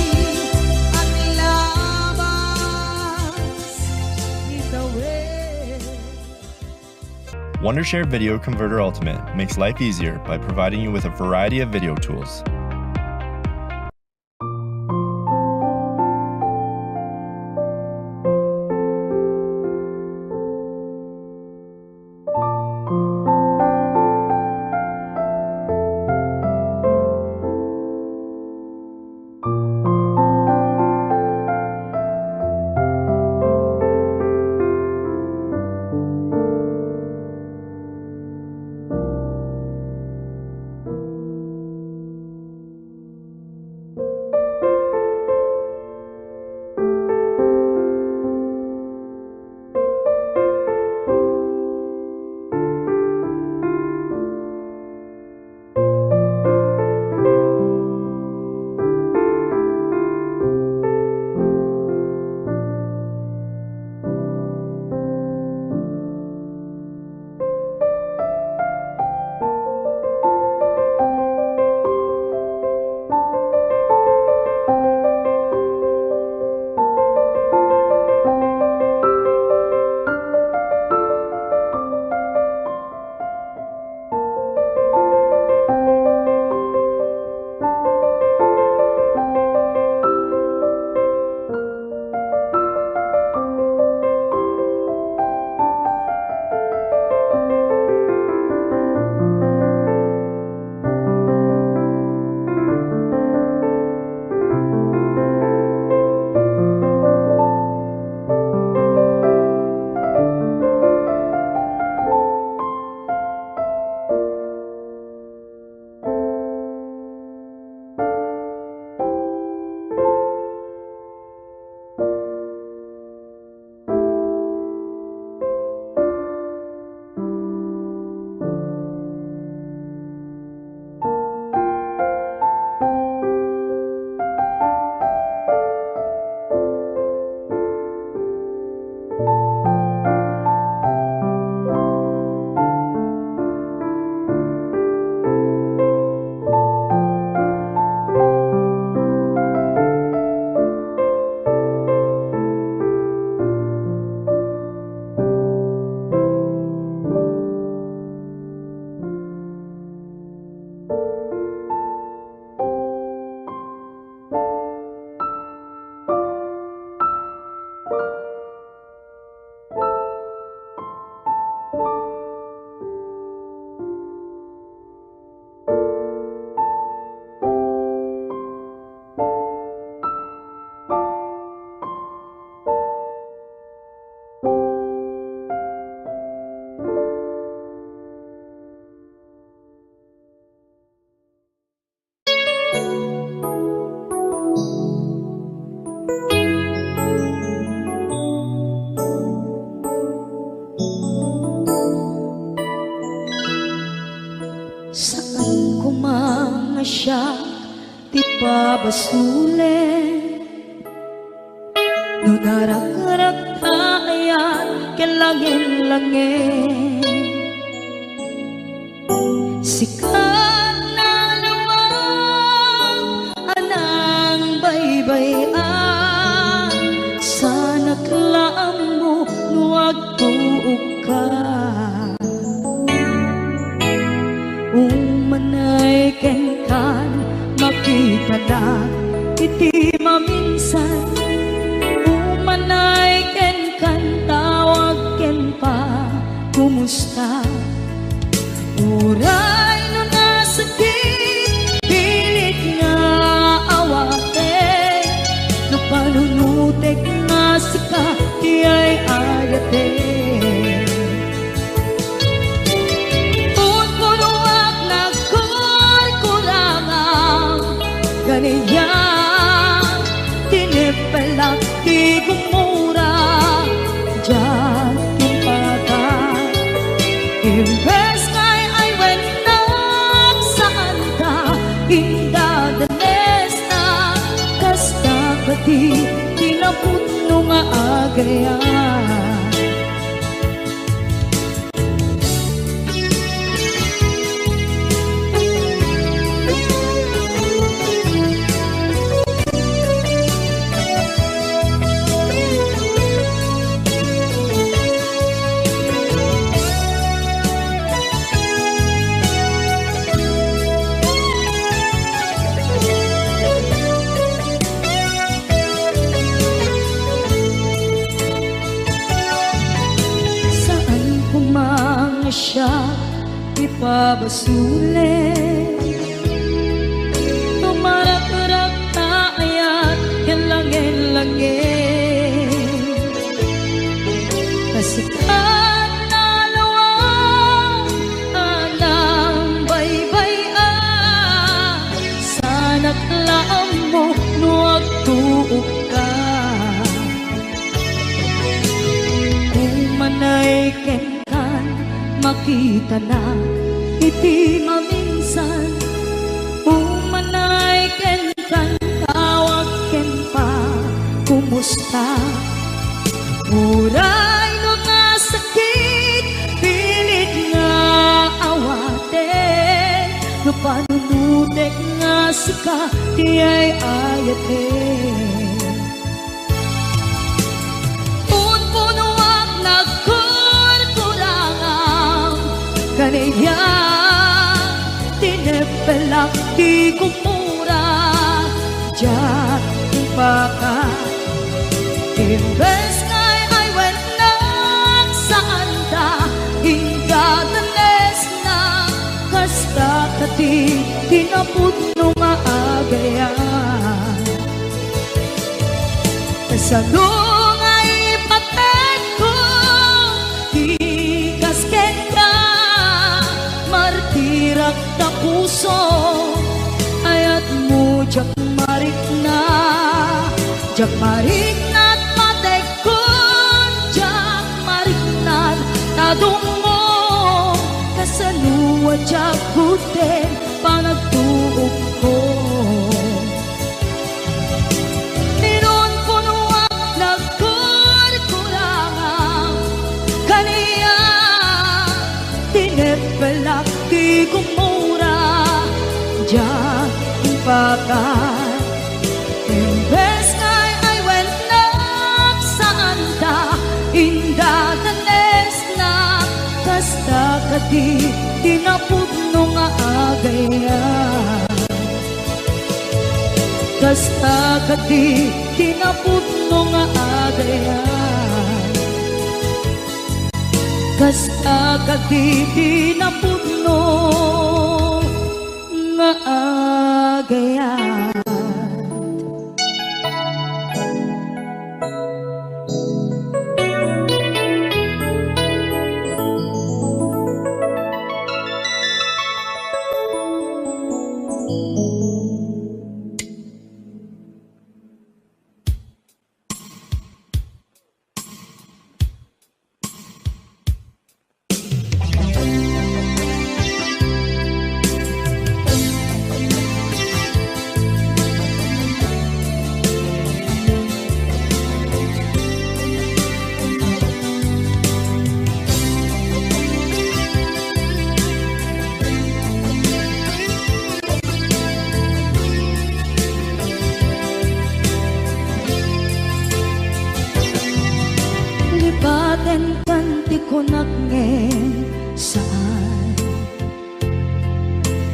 ang labas itawid. Wondershare Video Converter Ultimate makes life easier by providing you with a variety of video tools. siya di pabasulin. No darak-darak tayan kelangin-langin. Sikat na luwag anang baybayan. Sana klaan mo nuwag tuog ka. Umanay ken kan makita na iti maminsan. Umanay ken kan tawag ken pa kumusta? Uray no nasakit, pilit nga awate, no panunutek nga sika, di ay ayate. Unpunuak na kurkurangang, ganiya, tinipelak, di gumura, diyan timpagan. Imbes ngay ay wenak saan ka, indadanes na, kasta kati, tinaputno nga agayan. Siya ipabasuli, tumarak-rak na ayat yan langin-langin, kasikat na lawang anang baybay-an, sana't laam mo nuwag tuog ka. Umanay ken makita na iti maminsan, umanay ken kan tawag ken pa kumusta? Uray no nga sakit, pilit nga awate, no panunutek nga sika, di ay ayate. Unpunuak na kaniya, tinepelak, di kumura, diyan baka. Imbes ngay ay wenak saan ta, indadanes na, kasta kati, tinaputno nga agayan. Kasalong ay patek ko, di kasken ka, martirak na puso, ayat mo jak marik na at matek ko, jak marik na tadong mo, kasaluwa jak huten panagtuog ko. Ninon punuak na kurkurangang, kaniya, tinepelak, di kumura, diyan impakan. Imbes ngay ay wenak saan ta, indadanes na, kasta kati, tinaputno nga agayan. Kasta kati, tinaputno nga agayan. Kasta kati, tinaputno nga agayan.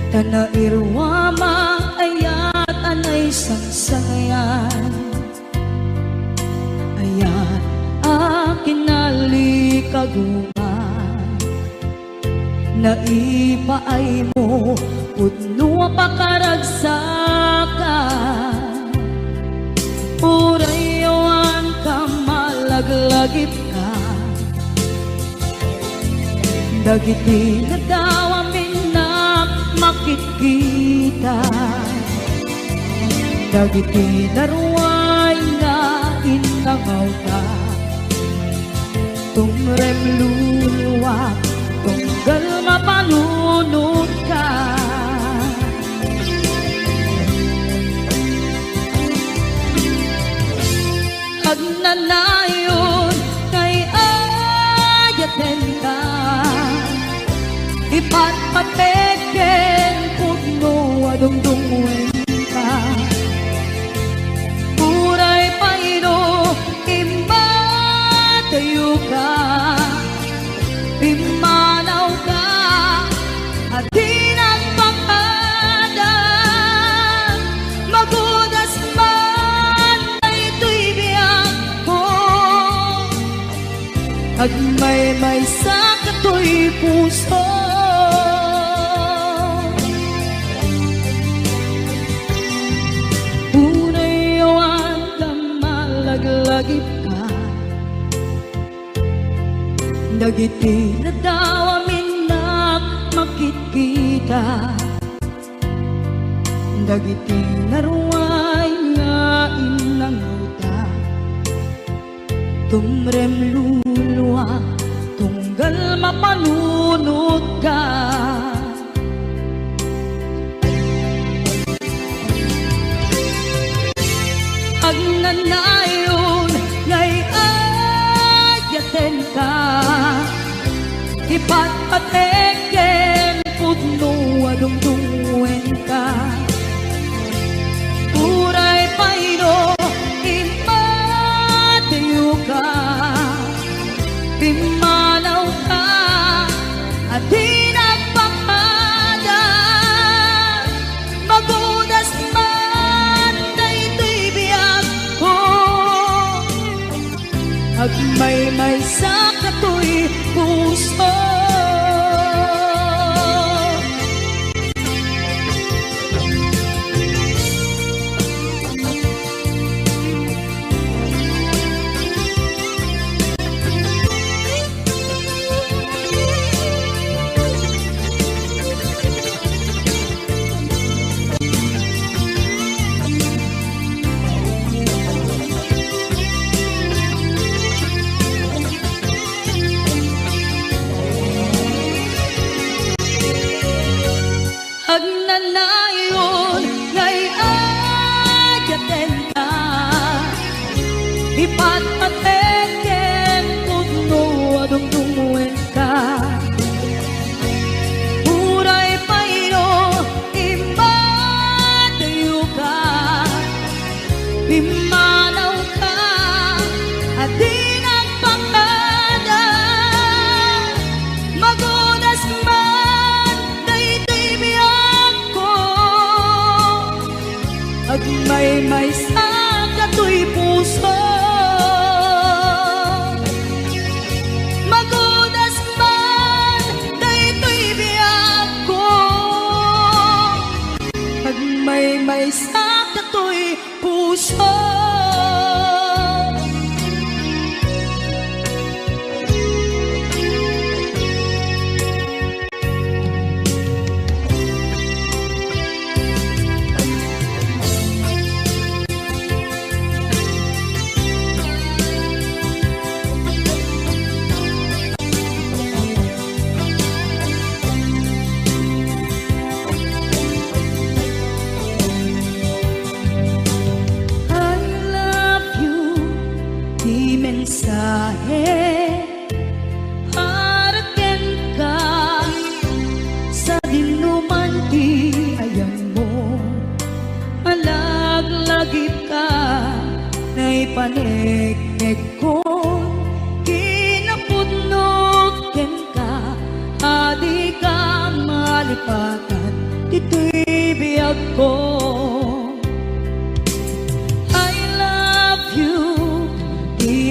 Kana irwama ayat anay sangsangayan, ayat akin nalikaguma, naipaay mo pudno pakaragsakan urayawan ka malaglagip ka dagiti na daw amin na makikita dagiti naruay na inangaw ka tumrem luluwa tunggal mapanunod ka agnanayon kay ayaten ka ipatpateken pudno adungdungwen ka uray paino imatayo ka pimanaw ka at di nagpakadan magudas man na ito'y biyang ko at may sa kato'y puso unayawan ka malaglagip ka dagiti na daw amin na makikita dagiti naruay nga inanguta tumrem luluwa tunggal mapanunod ka agnanayon ngay ayaten ka ipatpateken pudno adungdungwen ka uray paino imatayo ka pimanaw ka at di nagpakadan magudas man na ito'y biyag ko agmay sa kato'y puso agnanayon ngay ayaten ka ipatpateken pudno adungdungwen ka uray paino imatayo ka pimanaw ka at di nagpakadan magudas man na ito'y biyang ko agmay sa kato'y puso magudas man na ito'y biyang ko agmay sa kato'y puso mensahe haraken ka sa dinuman ti ayan mo malaglagip ka na ipaneknek ko kinapudnot ken ka adi ka malipatan tito'y biyag ko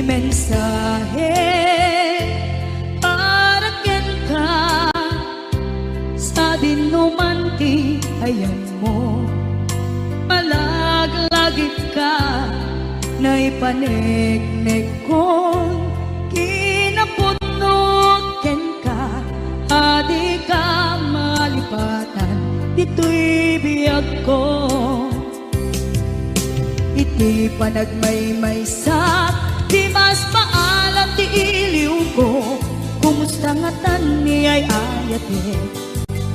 mensahe para ken ka ayan mo. Malaglagip ka, na ipanegnek kong kinaputnoken ka. Adi ka malipatan, dito'y biyag ko. Iti panagmaymaysak, di mas maalam ti iliw ko. Kumusta nga tan niya'y ayate,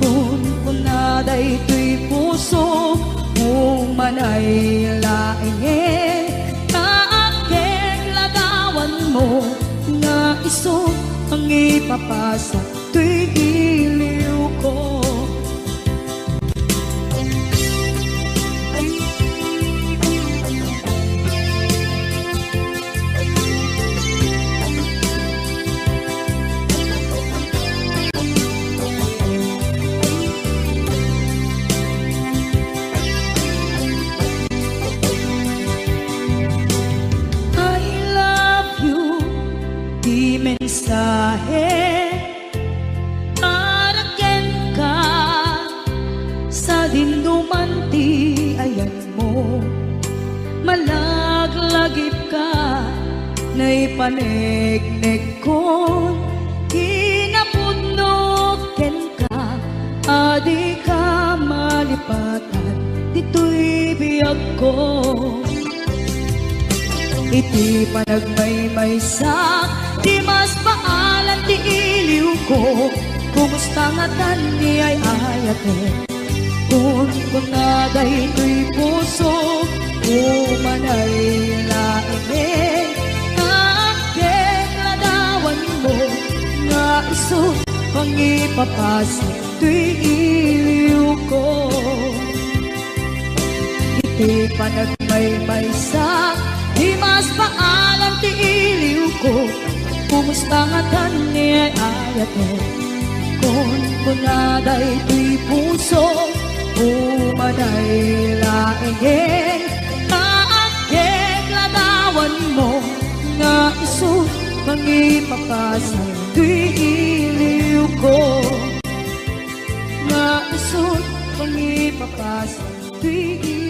kun kunaday ito'y puso, kung manay laing kaakeng lagawan mo, nga iso ang ipapasa to'y iliw ko. Mensahe araken ka sa dindumanti ayan mo. Malaglagip ka, na ipanegnek ko. Kinapudnoken ka, adi ka malipatan, dito'y biyag ko. Iti panagmaymaysak, di mas paalan ti iliw ko. Kumusta nga tan niya'y ayate, kun kunaday ito'y puso, umanay laing kaakeng ladawan mo, nga iso ang ipapasa to'y iliw ko. Iti panagmaymaysak, di mas paalam ti iliw ko. Kumusta nga tan niya'y ayate, kun kunaday ito'y puso, umanay laing kaakeng ladawan mo, nga iso ang ipapasa to'y iliw ko. Nga iso ang ipapasa to'y iliw ko.